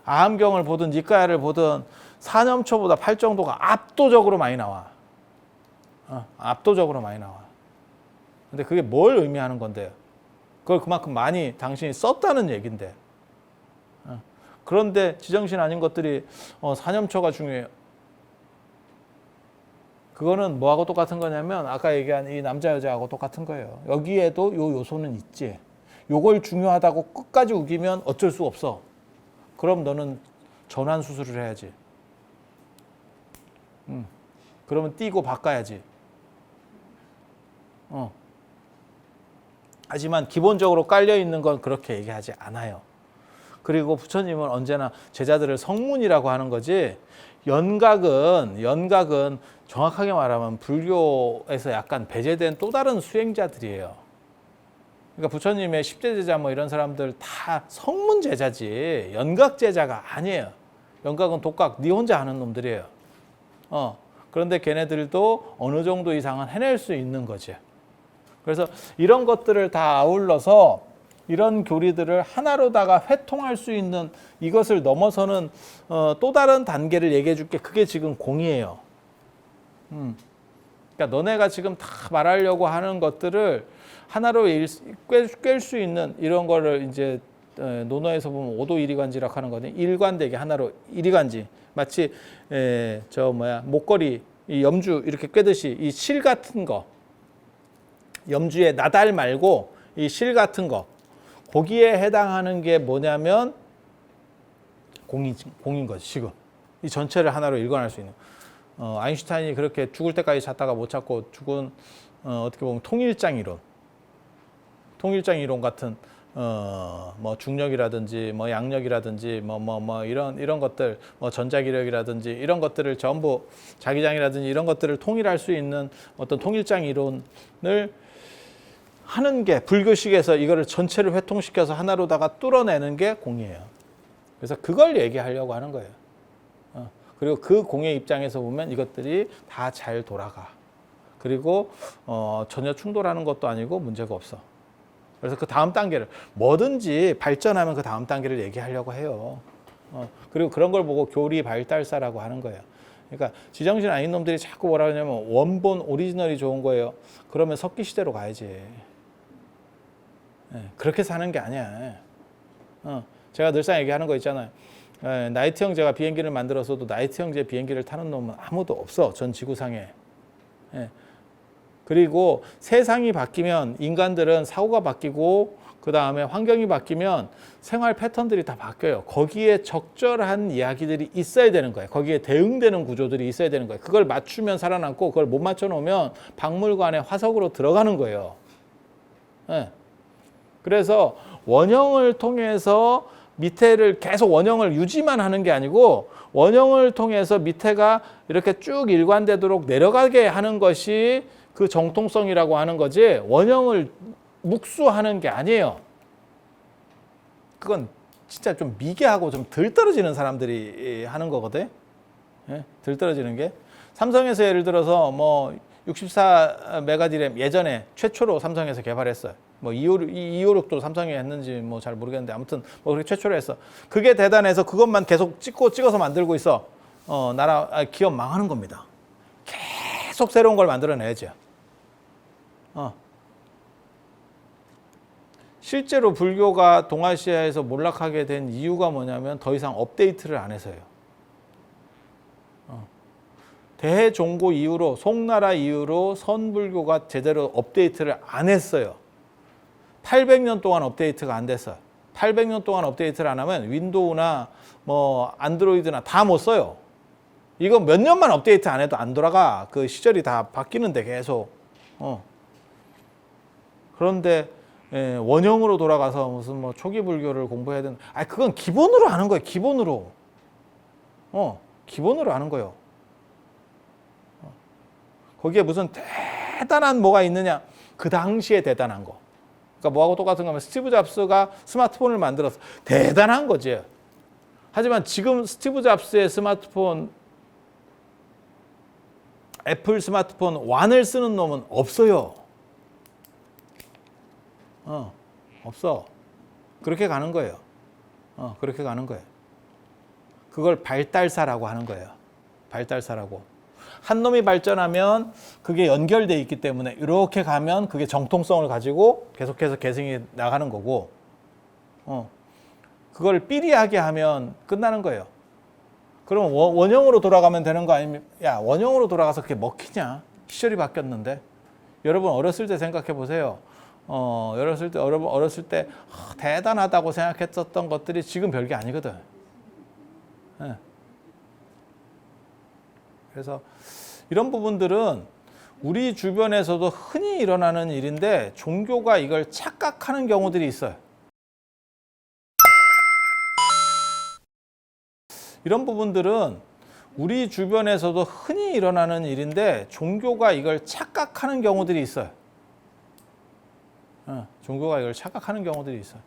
아함경을 보든 니까야를 보든 사념초보다 8정도가 압도적으로 많이 나와. 압도적으로 많이 나와. 근데 그게 뭘 의미하는 건데요? 그걸 그만큼 많이 당신이 썼다는 얘기인데. 그런데 지정신 아닌 것들이 사념초가 중요해요. 그거는 뭐하고 똑같은 거냐면 아까 얘기한 이 남자 여자하고 똑같은 거예요. 여기에도 요 요소는 있지. 요걸 중요하다고 끝까지 우기면 어쩔 수 없어. 그럼 너는 전환 수술을 해야지. 그러면 띄고 바꿔야지. 하지만 기본적으로 깔려 있는 건 그렇게 얘기하지 않아요. 그리고 부처님은 언제나 제자들을 성문이라고 하는 거지. 연각은 정확하게 말하면 불교에서 약간 배제된 또 다른 수행자들이에요. 그러니까 부처님의 10대 제자 뭐 이런 사람들 다 성문 제자지 연각 제자가 아니에요. 연각은 독각, 네 혼자 하는 놈들이에요. 그런데 걔네들도 어느 정도 이상은 해낼 수 있는 거지. 그래서 이런 것들을 다 아울러서 이런 교리들을 하나로다가 회통할 수 있는 이것을 넘어서는 또 다른 단계를 얘기해 줄게. 그게 지금 공이에요. 그러니까 너네가 지금 다 말하려고 하는 것들을 하나로 꿰 수 있는 이런 거를 이제 논어에서 보면 오도일이관지라고 하는 거거든요. 일관되게 하나로 일이관지. 마치 목걸이 이 염주 이렇게 꿰듯이 이 실 같은 거, 염주의 나달 말고 이 실 같은 거, 거기에 해당하는 게 뭐냐면 공인 거지 지금. 이 전체를 하나로 일관할 수 있는. 아인슈타인이 그렇게 죽을 때까지 찾다가 못 찾고 죽은 어떻게 보면 통일장 이론 같은 뭐 중력이라든지 뭐 양력이라든지 뭐 이런 것들 뭐 전자기력이라든지 이런 것들을 전부 자기장이라든지 이런 것들을 통일할 수 있는 어떤 통일장 이론을 하는 게 불교식에서 이거를 전체를 회통시켜서 하나로다가 뚫어내는 게 공이에요. 그래서 그걸 얘기하려고 하는 거예요. 그리고 그 공의 입장에서 보면 이것들이 다 잘 돌아가. 그리고 전혀 충돌하는 것도 아니고 문제가 없어. 그래서 그 다음 단계를 뭐든지 발전하면 그 다음 단계를 얘기하려고 해요. 그리고 그런 걸 보고 교리 발달사라고 하는 거예요. 그러니까 지정신 아닌 놈들이 자꾸 뭐라 하냐면 원본 오리지널이 좋은 거예요. 그러면 석기 시대로 가야지. 그렇게 사는 게 아니야. 제가 늘상 얘기하는 거 있잖아요. 나이트 형제가 비행기를 만들었어도 나이트 형제 비행기를 타는 놈은 아무도 없어. 전 지구상에. 그리고 세상이 바뀌면 인간들은 사고가 바뀌고 그 다음에 환경이 바뀌면 생활 패턴들이 다 바뀌어요. 거기에 적절한 이야기들이 있어야 되는 거예요. 거기에 대응되는 구조들이 있어야 되는 거예요. 그걸 맞추면 살아남고 그걸 못 맞춰 놓으면 박물관에 화석으로 들어가는 거예요. 그래서 원형을 통해서 밑에를 계속 원형을 유지만 하는 게 아니고 원형을 통해서 밑에가 이렇게 쭉 일관되도록 내려가게 하는 것이 그 정통성이라고 하는 거지 원형을 묵수하는 게 아니에요. 그건 진짜 좀 미개하고 좀 덜 떨어지는 사람들이 하는 거거든. 덜 떨어지는 게. 삼성에서 예를 들어서 뭐 64메가디램 예전에 최초로 삼성에서 개발했어요. 뭐 256도 삼성이 했는지 뭐 잘 모르겠는데 아무튼 뭐 그렇게 최초로 했어. 그게 대단해서 그것만 계속 찍어서 만들고 있어. 기업 망하는 겁니다. 계속 새로운 걸 만들어내야죠. 실제로 불교가 동아시아에서 몰락하게 된 이유가 뭐냐면 더 이상 업데이트를 안 해서요. 대종고 이후로 송나라 이후로 선불교가 제대로 업데이트를 안 했어요. 800년 동안 업데이트가 안 됐어요. 800년 동안 업데이트를 안 하면 윈도우나 뭐 안드로이드나 다 못 써요. 이거 몇 년만 업데이트 안 해도 안 돌아가. 그 시절이 다 바뀌는데 계속. 그런데 원형으로 돌아가서 무슨 뭐 초기 불교를 공부해야 되는. 그건 기본으로 하는 거예요. 기본으로. 기본으로 하는 거예요. 거기에 무슨 대단한 뭐가 있느냐? 그 당시에 대단한 거. 그러니까 뭐하고 똑같은 거면 스티브 잡스가 스마트폰을 만들어서 대단한 거지. 하지만 지금 스티브 잡스의 스마트폰, 애플 스마트폰 1을 쓰는 놈은 없어요. 없어. 그렇게 가는 거예요. 그렇게 가는 거예요. 그걸 발달사라고 하는 거예요. 발달사라고. 한 놈이 발전하면 그게 연결돼 있기 때문에 이렇게 가면 그게 정통성을 가지고 계속해서 계승이 나가는 거고, 그걸 삐리하게 하면 끝나는 거예요. 그럼 원형으로 돌아가면 되는 거 아닙니까? 야, 원형으로 돌아가서 그게 먹히냐? 시절이 바뀌었는데. 여러분 어렸을 때 생각해 보세요. 어렸을 때 대단하다고 생각했었던 것들이 지금 별게 아니거든. 네. 그래서 이런 부분들은 우리 주변에서도 흔히 일어나는 일인데 종교가 이걸 착각하는 경우들이 있어요. 이런 부분들은 우리 주변에서도 흔히 일어나는 일인데 종교가 이걸 착각하는 경우들이 있어요. 종교가 이걸 착각하는 경우들이 있어요.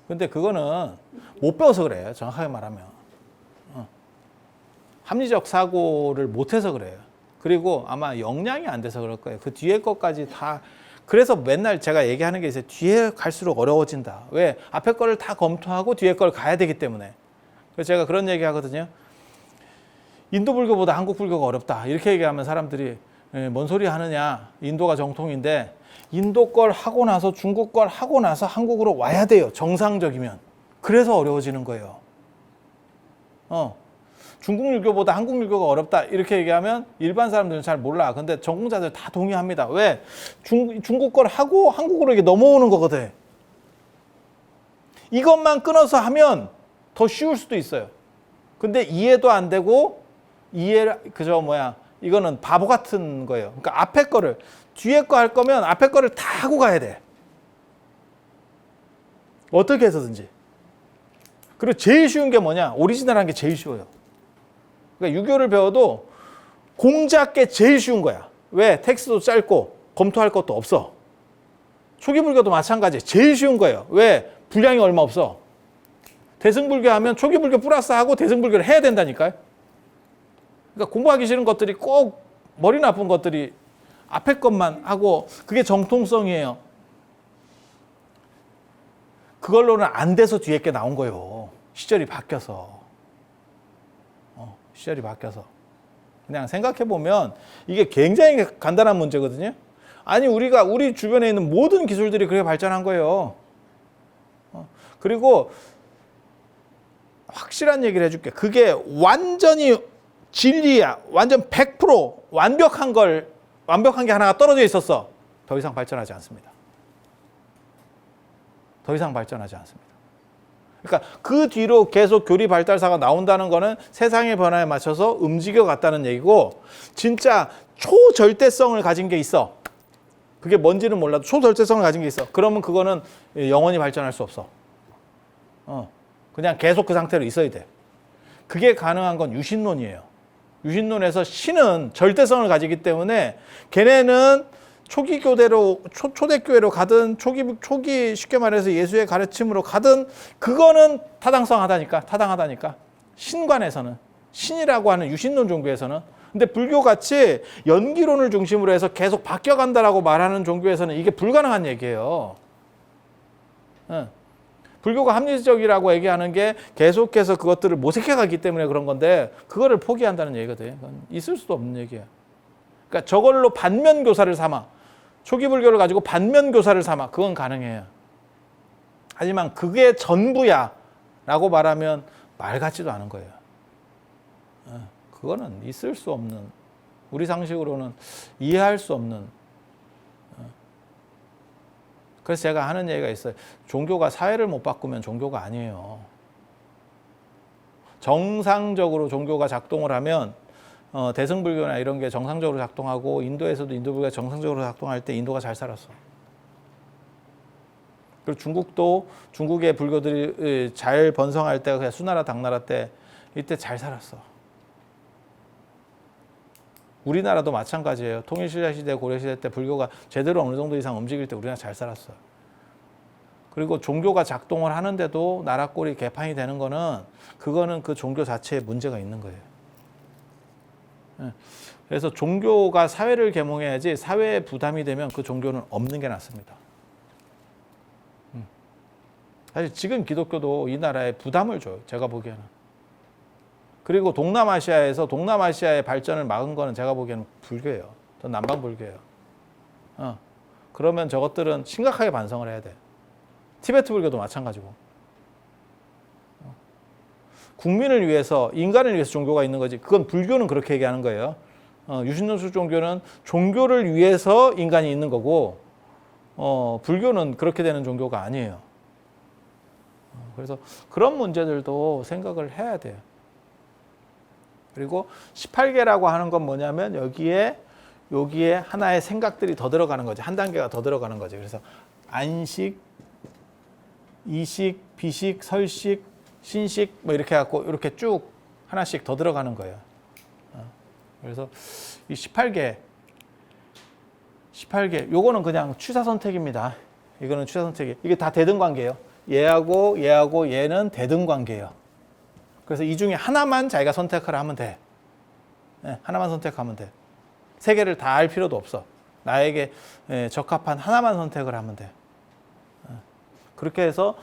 근데 그거는 못 배워서 그래요. 정확하게 말하면. 합리적 사고를 못해서 그래요. 그리고 아마 역량이 안 돼서 그럴 거예요. 그 뒤에 것까지 다. 그래서 맨날 제가 얘기하는 게 있어요. 뒤에 갈수록 어려워진다. 왜? 앞에 거를 다 검토하고 뒤에 걸 가야 되기 때문에. 그래서 제가 그런 얘기 하거든요. 인도 불교보다 한국 불교가 어렵다. 이렇게 얘기하면 사람들이 뭔 소리 하느냐. 인도가 정통인데 인도 걸 하고 나서 중국 걸 하고 나서 한국으로 와야 돼요. 정상적이면. 그래서 어려워지는 거예요. 중국 유교보다 한국 유교가 어렵다. 이렇게 얘기하면 일반 사람들은 잘 몰라. 근데 전공자들 다 동의합니다. 왜? 중국 걸 하고 한국으로 이게 넘어오는 거거든. 이것만 끊어서 하면 더 쉬울 수도 있어요. 근데 이해도 안 되고 이거는 바보 같은 거예요. 그러니까 앞에 거를 뒤에 거 할 거면 앞에 거를 다 하고 가야 돼. 어떻게 해서든지. 그리고 제일 쉬운 게 뭐냐? 오리지널한 게 제일 쉬워요. 그러니까 유교를 배워도 공자께 제일 쉬운 거야. 왜? 텍스트도 짧고 검토할 것도 없어. 초기 불교도 마찬가지. 제일 쉬운 거예요. 왜? 분량이 얼마 없어. 대승불교 하면 초기 불교 플러스 하고 대승불교를 해야 된다니까요. 그러니까 공부하기 싫은 것들이 꼭 머리 나쁜 것들이 앞에 것만 하고 그게 정통성이에요. 그걸로는 안 돼서 뒤에 게 나온 거예요. 시절이 바뀌어서. 시절이 바뀌어서. 그냥 생각해 보면 이게 굉장히 간단한 문제거든요. 아니 우리 주변에 있는 모든 기술들이 그렇게 발전한 거예요. 그리고 확실한 얘기를 해줄게. 그게 완전히 진리야. 완전 100% 완벽한 게 하나가 떨어져 있었어. 더 이상 발전하지 않습니다. 더 이상 발전하지 않습니다. 그러니까 그 뒤로 계속 교리 발달사가 나온다는 거는 세상의 변화에 맞춰서 움직여 갔다는 얘기고, 진짜 초절대성을 가진 게 있어. 그게 뭔지는 몰라도 초절대성을 가진 게 있어. 그러면 그거는 영원히 발전할 수 없어. 그냥 계속 그 상태로 있어야 돼. 그게 가능한 건 유신론이에요. 유신론에서 신은 절대성을 가지기 때문에 걔네는 초기 교대로 초대교회로 가든 초기 쉽게 말해서 예수의 가르침으로 가든 그거는 타당하다니까. 신관에서는, 신이라고 하는 유신론 종교에서는. 근데 불교같이 연기론을 중심으로 해서 계속 바뀌어간다라고 말하는 종교에서는 이게 불가능한 얘기예요. 불교가 합리적이라고 얘기하는 게 계속해서 그것들을 모색해가기 때문에 그런 건데, 그거를 포기한다는 얘기거든요. 그건 있을 수도 없는 얘기예요. 그러니까 저걸로 반면교사를 삼아, 초기 불교를 가지고 반면교사를 삼아, 그건 가능해요. 하지만 그게 전부야 라고 말하면 말 같지도 않은 거예요. 그거는 있을 수 없는, 우리 상식으로는 이해할 수 없는. 그래서 제가 하는 얘기가 있어요. 종교가 사회를 못 바꾸면 종교가 아니에요. 정상적으로 종교가 작동을 하면 대승불교나 이런 게 정상적으로 작동하고, 인도에서도 인도불교가 정상적으로 작동할 때 인도가 잘 살았어. 그리고 중국도 중국의 불교들이 잘 번성할 때가 그냥 수나라 당나라 때, 이때 잘 살았어. 우리나라도 마찬가지예요. 통일신라시대, 고려시대 때 불교가 제대로 어느 정도 이상 움직일 때 우리나라 잘 살았어요. 그리고 종교가 작동을 하는데도 나라 꼴이 개판이 되는 거는, 그거는 그 종교 자체에 문제가 있는 거예요. 그래서 종교가 사회를 계몽해야지, 사회에 부담이 되면 그 종교는 없는 게 낫습니다. 사실 지금 기독교도 이 나라에 부담을 줘요. 제가 보기에는. 그리고 동남아시아의 발전을 막은 거는 제가 보기에는 불교예요. 또 남방 불교예요. 그러면 저것들은 심각하게 반성을 해야 돼. 티베트 불교도 마찬가지고. 국민을 위해서, 인간을 위해서 종교가 있는 거지. 그건 불교는 그렇게 얘기하는 거예요. 유신론적 종교는 종교를 위해서 인간이 있는 거고, 불교는 그렇게 되는 종교가 아니에요. 그래서 그런 문제들도 생각을 해야 돼요. 그리고 18개라고 하는 건 뭐냐면 여기에 하나의 생각들이 더 들어가는 거지. 한 단계가 더 들어가는 거지. 그래서 안식, 이식, 비식, 설식, 신식 뭐 이렇게 해갖고 이렇게 쭉 하나씩 더 들어가는 거예요. 그래서 이 18개 요거는 그냥 취사 선택입니다. 이거는 취사 선택이. 이게 다 대등 관계예요. 얘하고 얘는 대등 관계예요. 그래서 이 중에 하나만 자기가 선택을 하면 돼. 네, 하나만 선택하면 돼. 세 개를 다 할 필요도 없어. 나에게 적합한 하나만 선택을 하면 돼. 그렇게 해서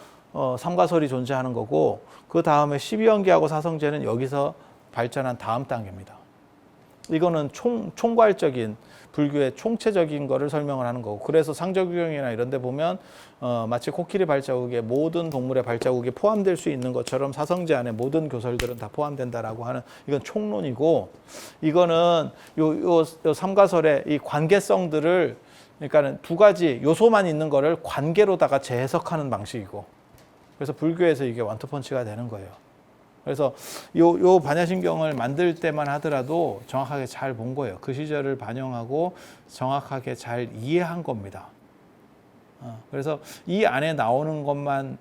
삼가설이 존재하는 거고, 그 다음에 12연계하고 사성제는 여기서 발전한 다음 단계입니다. 이거는 총괄적인 불교의 총체적인 거를 설명을 하는 거고, 그래서 상저규경이나 이런 데 보면 마치 코끼리 발자국에 모든 동물의 발자국이 포함될 수 있는 것처럼 사성제 안에 모든 교설들은 다 포함된다라고 하는, 이건 총론이고, 이거는 요 삼가설의 이 관계성들을, 그러니까는 두 가지 요소만 있는 거를 관계로다가 재해석하는 방식이고, 그래서 불교에서 이게 원투펀치가 되는 거예요. 그래서 요 반야신경을 만들 때만 하더라도 정확하게 잘 본 거예요. 그 시절을 반영하고 정확하게 잘 이해한 겁니다. 그래서 이 안에 나오는 것만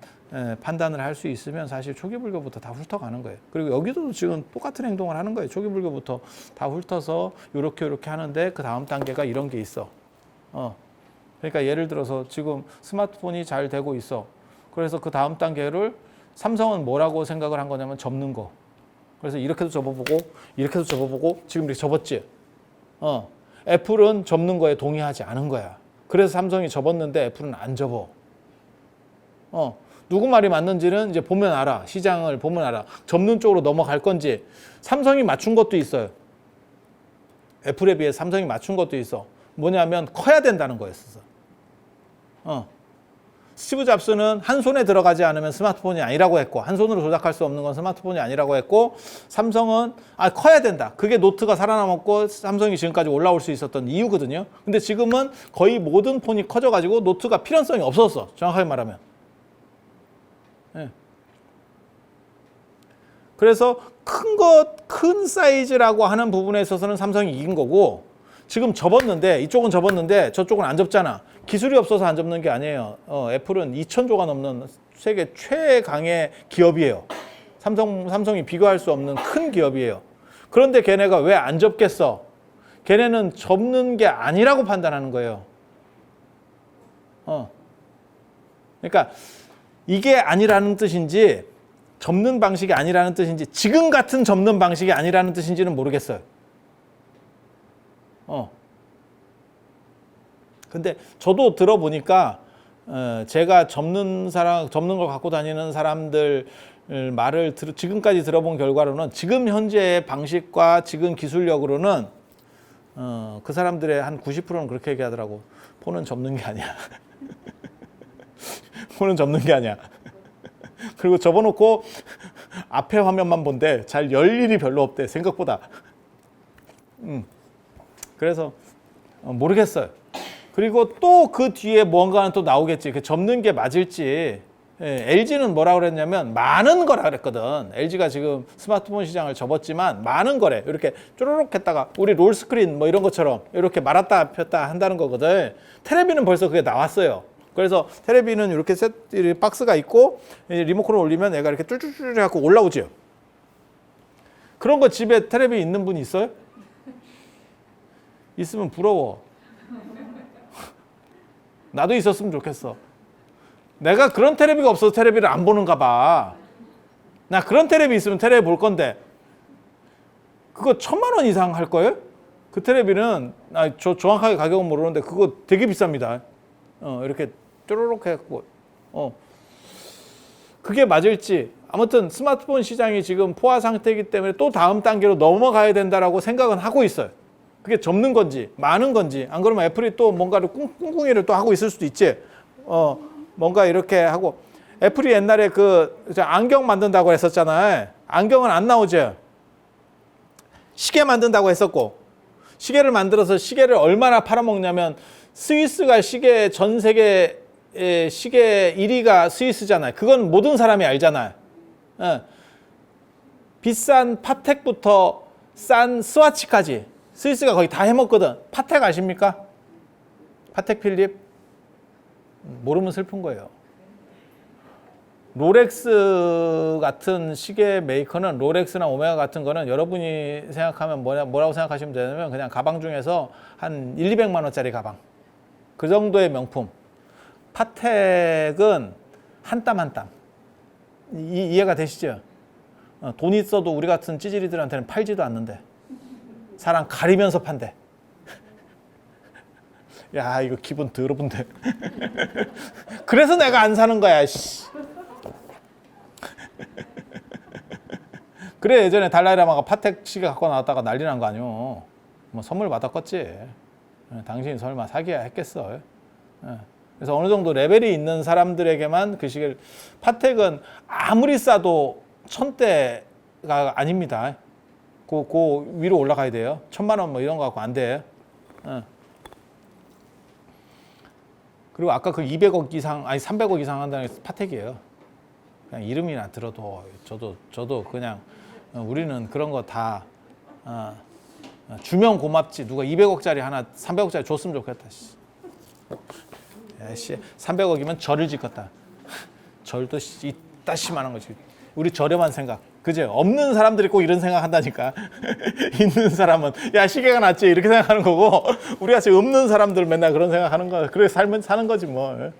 판단을 할 수 있으면 사실 초기 불교부터 다 훑어가는 거예요. 그리고 여기도 지금 똑같은 행동을 하는 거예요. 초기 불교부터 다 훑어서 요렇게 하는데 그 다음 단계가 이런 게 있어. 그러니까 예를 들어서 지금 스마트폰이 잘 되고 있어. 그래서 그 다음 단계를 삼성은 뭐라고 생각을 한 거냐면 접는 거. 그래서 이렇게도 접어보고 이렇게도 접어보고 지금 이렇게 접었지. 애플은 접는 거에 동의하지 않은 거야. 그래서 삼성이 접었는데 애플은 안 접어. 누구 말이 맞는지는 이제 보면 알아. 시장을 보면 알아. 접는 쪽으로 넘어갈 건지. 삼성이 맞춘 것도 있어요. 애플에 비해 삼성이 맞춘 것도 있어. 뭐냐면 커야 된다는 거였어. 스티브 잡스는 한 손에 들어가지 않으면 스마트폰이 아니라고 했고, 한 손으로 조작할 수 없는 건 스마트폰이 아니라고 했고, 삼성은 커야 된다. 그게 노트가 살아남았고 삼성이 지금까지 올라올 수 있었던 이유거든요. 근데 지금은 거의 모든 폰이 커져가지고 노트가 필연성이 없었어. 정확하게 말하면. 네. 그래서 큰 사이즈라고 하는 부분에 있어서는 삼성이 이긴 거고, 지금 접었는데, 이쪽은 접었는데 저쪽은 안 접잖아. 기술이 없어서 안 접는 게 아니에요. 애플은 2,000조가 넘는 세계 최강의 기업이에요. 삼성이 비교할 수 없는 큰 기업이에요. 그런데 걔네가 왜 안 접겠어? 걔네는 접는 게 아니라고 판단하는 거예요. 그러니까 이게 아니라는 뜻인지, 접는 방식이 아니라는 뜻인지, 지금 같은 접는 방식이 아니라는 뜻인지는 모르겠어요. 근데 저도 들어보니까 제가 접는 걸 갖고 다니는 사람들 말을 지금까지 들어본 결과로는, 지금 현재의 방식과 지금 기술력으로는 그 사람들의 한 90%는 그렇게 얘기하더라고. 폰은 접는 게 아니야. 폰은 접는 게 아니야. 그리고 접어놓고 앞에 화면만 본대. 잘 열 일이 별로 없대, 생각보다. 그래서 모르겠어요. 그리고 또 그 뒤에 뭔가는 또 나오겠지. 그 접는 게 맞을지. LG는 뭐라 그랬냐면 많은 거라 그랬거든. LG가 지금 스마트폰 시장을 접었지만 많은 거래. 이렇게 쪼르륵 했다가 우리 롤스크린 뭐 이런 것처럼 이렇게 말았다 폈다 한다는 거거든. 테레비는 벌써 그게 나왔어요. 그래서 테레비는 이렇게 박스가 있고 리모컨을 올리면 얘가 이렇게 쭈쭈쭈 해갖고 올라오죠. 그런 거 집에 테레비 있는 분 있어요? 있으면 부러워. 나도 있었으면 좋겠어. 내가 그런 테레비가 없어서 테레비를 안 보는가 봐. 나 그런 테레비 있으면 테레비 볼 건데, 그거 1,000만 원 이상 할 거예요? 그 테레비는 저 정확하게 가격은 모르는데 그거 되게 비쌉니다. 이렇게 쪼르륵 해갖고 그게 맞을지. 아무튼 스마트폰 시장이 지금 포화 상태이기 때문에 또 다음 단계로 넘어가야 된다라고 생각은 하고 있어요. 그게 접는 건지 많은 건지, 안 그러면 애플이 또 뭔가를 꿍꿍이를 또 하고 있을 수도 있지. 뭔가 이렇게 하고, 애플이 옛날에 그 안경 만든다고 했었잖아요. 안경은 안 나오죠. 시계 만든다고 했었고, 시계를 만들어서 시계를 얼마나 팔아먹냐면, 스위스가 시계 전 세계 시계 1위가 스위스잖아요. 그건 모든 사람이 알잖아요. 비싼 파텍부터 싼 스와치까지 스위스가 거의 다 해먹거든. 파텍 아십니까? 파텍 필립? 모르면 슬픈 거예요. 롤렉스 같은 시계 메이커는, 롤렉스나 오메가 같은 거는 여러분이 생각하면 뭐라고 생각하시면 되냐면 그냥 가방 중에서 한 1, 200만 원짜리 가방. 그 정도의 명품. 파텍은 한 땀 한 땀. 이해가 되시죠? 돈 있어도 우리 같은 찌질이들한테는 팔지도 않는데 사람 가리면서 판대. 야, 이거 기분 더러운데. 그래서 내가 안 사는 거야. 씨. 그래, 예전에 달라이라마가 파텍 시계 갖고 나왔다가 난리 난 거 아니오. 뭐 선물 받았겠지. 당신이 설마 사기야 했겠어. 그래서 어느 정도 레벨이 있는 사람들에게만 그 시계를, 파텍은 아무리 싸도 1000대가 아닙니다. 그 위로 올라가야 돼요. 1000만 원 뭐 이런 거 갖고 안 돼. 그리고 아까 그 200억 이상, 아니 300억 이상 한다는 게 파텍이에요. 그냥 이름이나 들어도 저도 그냥 우리는 그런 거 다 주면 고맙지. 누가 200억짜리 하나 300억짜리 줬으면 좋겠다. 씨. 300억이면 절을 짓겠다. 절도 이따시만한 거지. 우리 저렴한 생각. 그죠? 없는 사람들이 꼭 이런 생각 한다니까. 있는 사람은 야, 시계가 낫지 이렇게 생각하는 거고, 우리 같이 없는 사람들 맨날 그런 생각하는 거야. 그래 살면 사는 거지 뭐.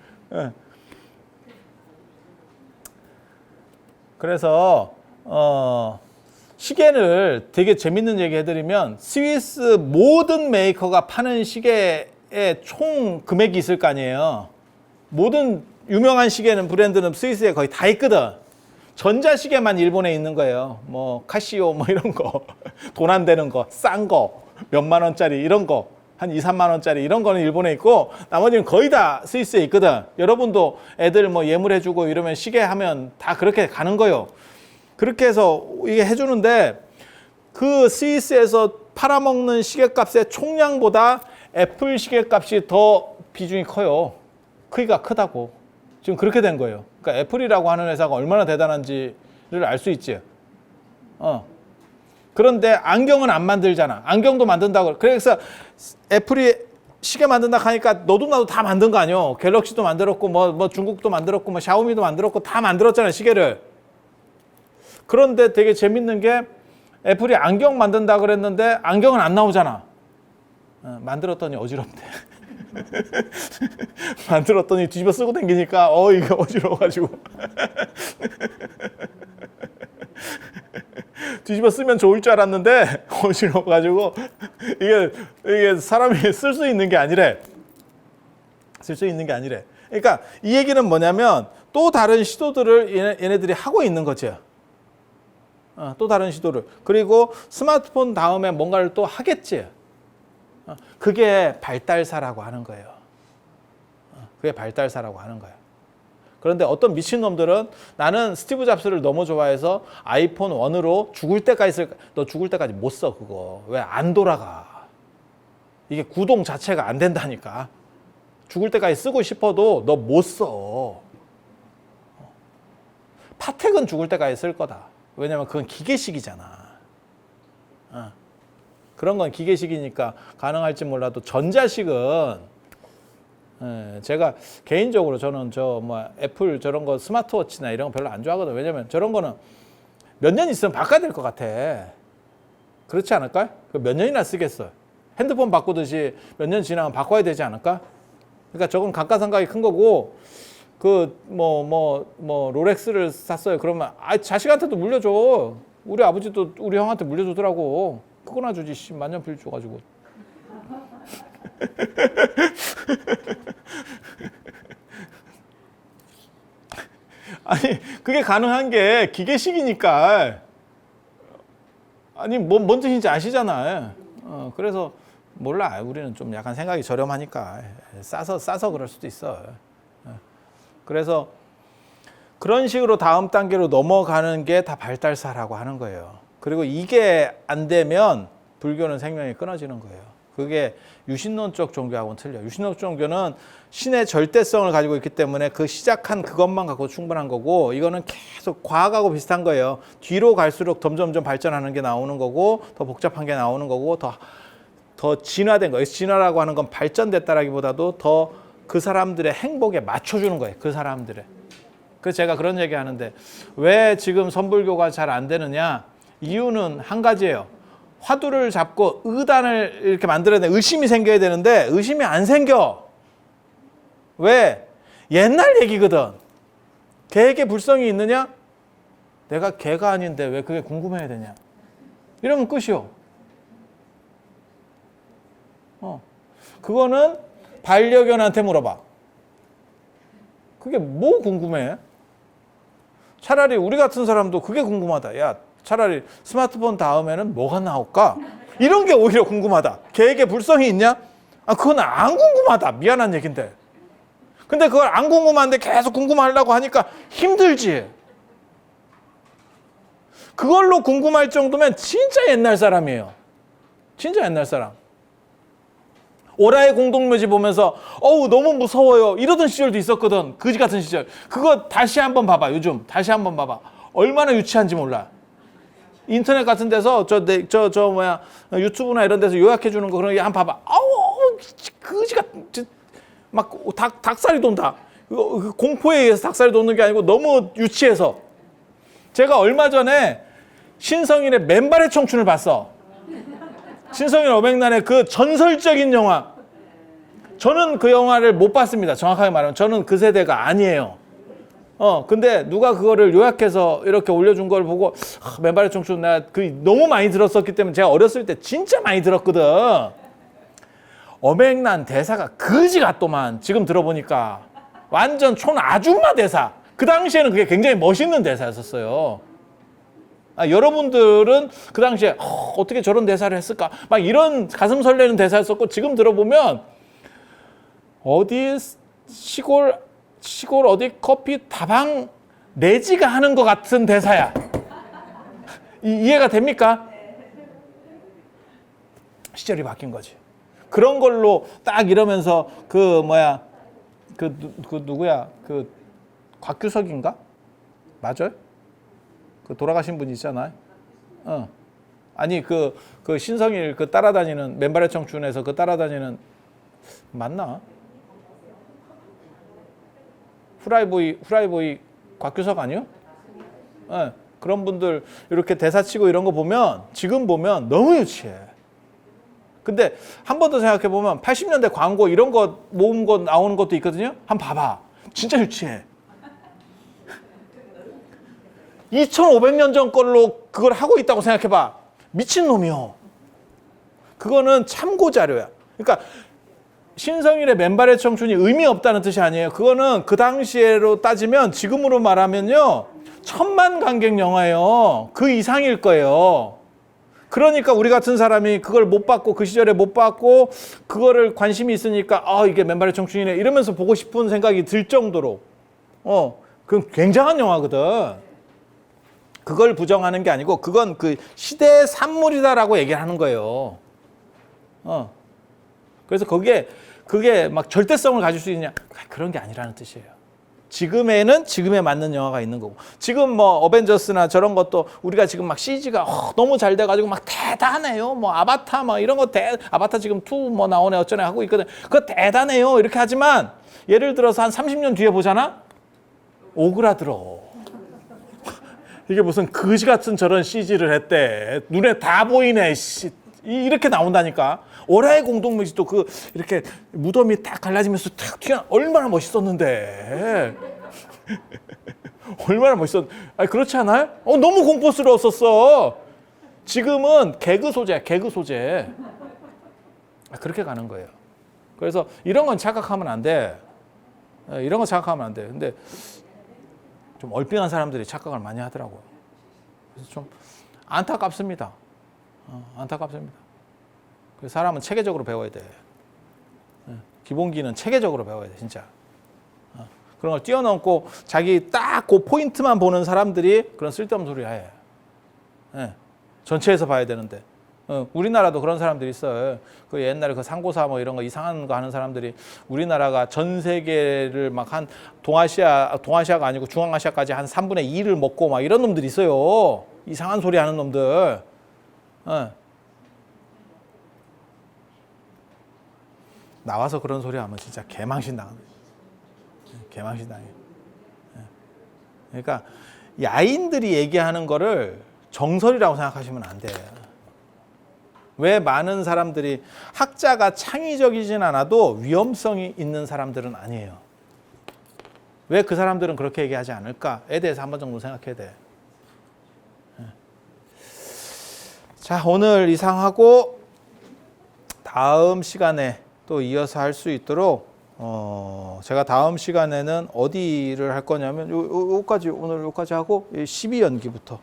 그래서 시계를 되게 재밌는 얘기 해드리면, 스위스 모든 메이커가 파는 시계의 총 금액이 있을 거 아니에요. 모든 유명한 시계는, 브랜드는 스위스에 거의 다 있거든. 전자시계만 일본에 있는 거예요. 뭐 카시오 뭐 이런 거, 돈 안 되는 거, 싼 거, 몇만 원짜리 이런 거, 한 2, 3만 원짜리 이런 거는 일본에 있고, 나머지는 거의 다 스위스에 있거든. 여러분도 애들 뭐 예물해주고 이러면 시계 하면 다 그렇게 가는 거예요. 그렇게 해서 이게 해주는데, 그 스위스에서 팔아먹는 시계값의 총량보다 애플 시계값이 더 비중이 커요. 크기가 크다고. 지금 그렇게 된 거예요. 그러니까 애플이라고 하는 회사가 얼마나 대단한지를 알 수 있지. 그런데 안경은 안 만들잖아. 안경도 만든다고. 그래서 애플이 시계 만든다 하니까 너도 나도 다 만든 거 아니요. 갤럭시도 만들었고, 뭐 중국도 만들었고, 뭐 샤오미도 만들었고, 다 만들었잖아요, 시계를. 그런데 되게 재밌는 게, 애플이 안경 만든다 그랬는데 안경은 안 나오잖아. 만들었더니 어지럽대. 만들었더니 뒤집어 쓰고 다니니까 이거 어지러워가지고 뒤집어 쓰면 좋을 줄 알았는데 어지러워가지고 이게 사람이 쓸 수 있는 게 아니래. 쓸 수 있는 게 아니래. 그러니까 이 얘기는 뭐냐면, 또 다른 시도들을 얘네들이 하고 있는 거죠. 또 다른 시도를. 그리고 스마트폰 다음에 뭔가를 또 하겠지. 그게 발달사라고 하는 거예요. 그게 발달사라고 하는 거예요. 그런데 어떤 미친놈들은, 나는 스티브 잡스를 너무 좋아해서 아이폰 1으로 죽을 때까지 쓸까? 너 죽을 때까지 못 써, 그거. 왜 안 돌아가? 이게 구동 자체가 안 된다니까. 죽을 때까지 쓰고 싶어도 너 못 써. 파텍은 죽을 때까지 쓸 거다. 왜냐면 그건 기계식이잖아. 그런 건 기계식이니까 가능할지 몰라도, 전자식은 제가 개인적으로 저는 애플 저런 거 스마트워치나 이런 거 별로 안 좋아하거든. 왜냐면 저런 거는 몇 년 있으면 바꿔야 될 것 같아. 그렇지 않을까? 몇 년이나 쓰겠어. 핸드폰 바꾸듯이 몇 년 지나면 바꿔야 되지 않을까? 그러니까 저건 감가상각이 큰 거고, 롤렉스를 샀어요. 그러면 자식한테도 물려줘. 우리 아버지도 우리 형한테 물려주더라고. 그거나 주지, 만년필 줘가지고. 아니, 그게 가능한 게 기계식이니까. 아니, 뭔 뜻인지 아시잖아요. 그래서 몰라. 우리는 좀 약간 생각이 저렴하니까 싸서 그럴 수도 있어. 그래서 그런 식으로 다음 단계로 넘어가는 게 다 발달사라고 하는 거예요. 그리고 이게 안 되면 불교는 생명이 끊어지는 거예요. 그게 유신론적 종교하고는 틀려요. 유신론적 종교는 신의 절대성을 가지고 있기 때문에 그 시작한 그것만 갖고 충분한 거고, 이거는 계속 과학하고 비슷한 거예요. 뒤로 갈수록 점점점 발전하는 게 나오는 거고, 더 복잡한 게 나오는 거고, 더 진화된 거예요. 진화라고 하는 건 발전됐다라기보다도 더 그 사람들의 행복에 맞춰주는 거예요. 그 사람들의. 그래서 제가 그런 얘기 하는데, 왜 지금 선불교가 잘 안 되느냐? 이유는 한 가지예요. 화두를 잡고 의단을 이렇게 만들어야 돼. 의심이 생겨야 되는데 의심이 안 생겨. 왜? 옛날 얘기거든. 개에게 불성이 있느냐? 내가 개가 아닌데 왜 그게 궁금해야 되냐? 이러면 끝이요. 그거는 반려견한테 물어봐. 그게 뭐 궁금해? 차라리 우리 같은 사람도 그게 궁금하다. 야, 차라리 스마트폰 다음에는 뭐가 나올까? 이런 게 오히려 궁금하다. 개에게 불성이 있냐? 아, 그건 안 궁금하다. 미안한 얘긴데. 근데 그걸 안 궁금한데 계속 궁금하려고 하니까 힘들지. 그걸로 궁금할 정도면 진짜 옛날 사람이에요. 진짜 옛날 사람. 오라의 공동묘지 보면서 어우 너무 무서워요 이러던 시절도 있었거든. 그지 같은 시절. 그거 다시 한번 봐봐. 요즘 다시 한번 봐봐. 얼마나 유치한지 몰라. 인터넷 같은 데서 유튜브나 이런 데서 요약해 주는 거 그런 게 한번 봐봐. 아우 그지가 막 닭살이 돈다. 공포에 의해서 닭살이 돋는 게 아니고 너무 유치해서. 제가 얼마 전에 신성일의 맨발의 청춘을 봤어. 신성일 어백난의 그 전설적인 영화. 저는 그 영화를 못 봤습니다. 정확하게 말하면 저는 그 세대가 아니에요. 근데 누가 그거를 요약해서 이렇게 올려준 걸 보고 맨발의 청춘 내가 너무 많이 들었었기 때문에 제가 어렸을 때 진짜 많이 들었거든. 어백난 대사가 그지 같더만. 지금 들어보니까 완전 촌아줌마 대사. 그 당시에는 그게 굉장히 멋있는 대사였었어요. 여러분들은 그 당시에 어떻게 저런 대사를 했을까? 막 이런 가슴 설레는 대사였었고, 지금 들어보면 어디 시골 어디 커피 다방 내지가 하는 것 같은 대사야. 이해가 됩니까? 시절이 바뀐 거지. 그런 걸로 딱 이러면서 그 누구야? 그 곽규석인가? 맞아요? 그 돌아가신 분 있잖아요. 아니 그 신성일 그 따라다니는 맨발의 청춘에서 그 따라다니는 맞나? 후라이보이 곽규석 아니요? 네, 그런 분들 이렇게 대사치고 이런 거 보면 지금 보면 너무 유치해. 근데 한 번 더 생각해 보면 80년대 광고 이런 거 모은 거 나오는 것도 있거든요. 한번 봐봐. 진짜 유치해. 2500년 전 걸로 그걸 하고 있다고 생각해봐. 미친놈이요. 그거는 참고 자료야. 그러니까 신성일의 맨발의 청춘이 의미 없다는 뜻이 아니에요. 그거는 그 당시로 따지면 지금으로 말하면요. 1000만 관객 영화예요. 그 이상일 거예요. 그러니까 우리 같은 사람이 그걸 못 봤고 그 시절에 못 봤고 그거를 관심이 있으니까 이게 맨발의 청춘이네 이러면서 보고 싶은 생각이 들 정도로 그건 굉장한 영화거든. 그걸 부정하는 게 아니고 그건 그 시대의 산물이다라고 얘기를 하는 거예요. 그래서 그게 막 절대성을 가질 수 있느냐? 그런 게 아니라는 뜻이에요. 지금에는 지금에 맞는 영화가 있는 거고. 지금 뭐 어벤져스나 저런 것도 우리가 지금 막 CG가 너무 잘 돼가지고 막 대단해요. 뭐 아바타 뭐 이런 거 아바타 지금 2 뭐 나오네 어쩌네 하고 있거든. 그거 대단해요. 이렇게 하지만 예를 들어서 한 30년 뒤에 보잖아? 오그라들어. 이게 무슨 거지 같은 저런 CG를 했대. 눈에 다 보이네. 이렇게 나온다니까. 오라의 공동묘지도 이렇게 무덤이 딱 갈라지면서 탁 튀어 얼마나 멋있었는데. 얼마나 멋있었는데. 아니 그렇지 않아요? 너무 공포스러웠었어. 지금은 개그 소재. 그렇게 가는 거예요. 그래서 이런 건 착각하면 안 돼. 이런 거 착각하면 안 돼. 근데 좀 얼빙한 사람들이 착각을 많이 하더라고요. 그래서 좀 안타깝습니다. 안타깝습니다. 그래서 사람은 체계적으로 배워야 돼. 기본기는 체계적으로 배워야 돼, 진짜. 그런 걸 뛰어넘고 자기 딱 그 포인트만 보는 사람들이 그런 쓸데없는 소리 해. 예. 전체에서 봐야 되는데. 우리나라도 그런 사람들이 있어요. 그 옛날에 그 상고사 뭐 이런 거 이상한 거 하는 사람들이 우리나라가 전 세계를 막 한 동아시아가 아니고 중앙아시아까지 한 3분의 2를 먹고 막 이런 놈들이 있어요. 이상한 소리 하는 놈들. 나와서 그런 소리 하면 진짜 개망신 당합니다. 개망신 당해요. 그러니까 야인들이 얘기하는 거를 정설이라고 생각하시면 안 돼요. 왜 많은 사람들이 학자가 창의적이진 않아도 위험성이 있는 사람들은 아니에요. 왜 그 사람들은 그렇게 얘기하지 않을까에 대해서 한 번 정도 생각해야 돼. 자, 오늘 이상하고 다음 시간에 또 이어서 할 수 있도록 제가 다음 시간에는 어디를 할 거냐면 요까지 오늘 요까지 하고 12연기부터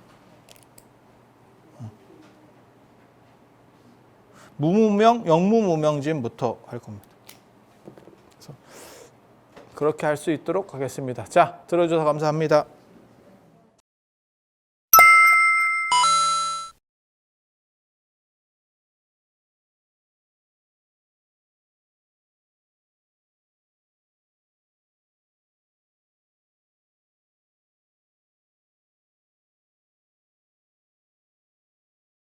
무무명, 영무무명진부터 할 겁니다. 그래서 그렇게 할 수 있도록 하겠습니다. 자, 들어줘서 감사합니다.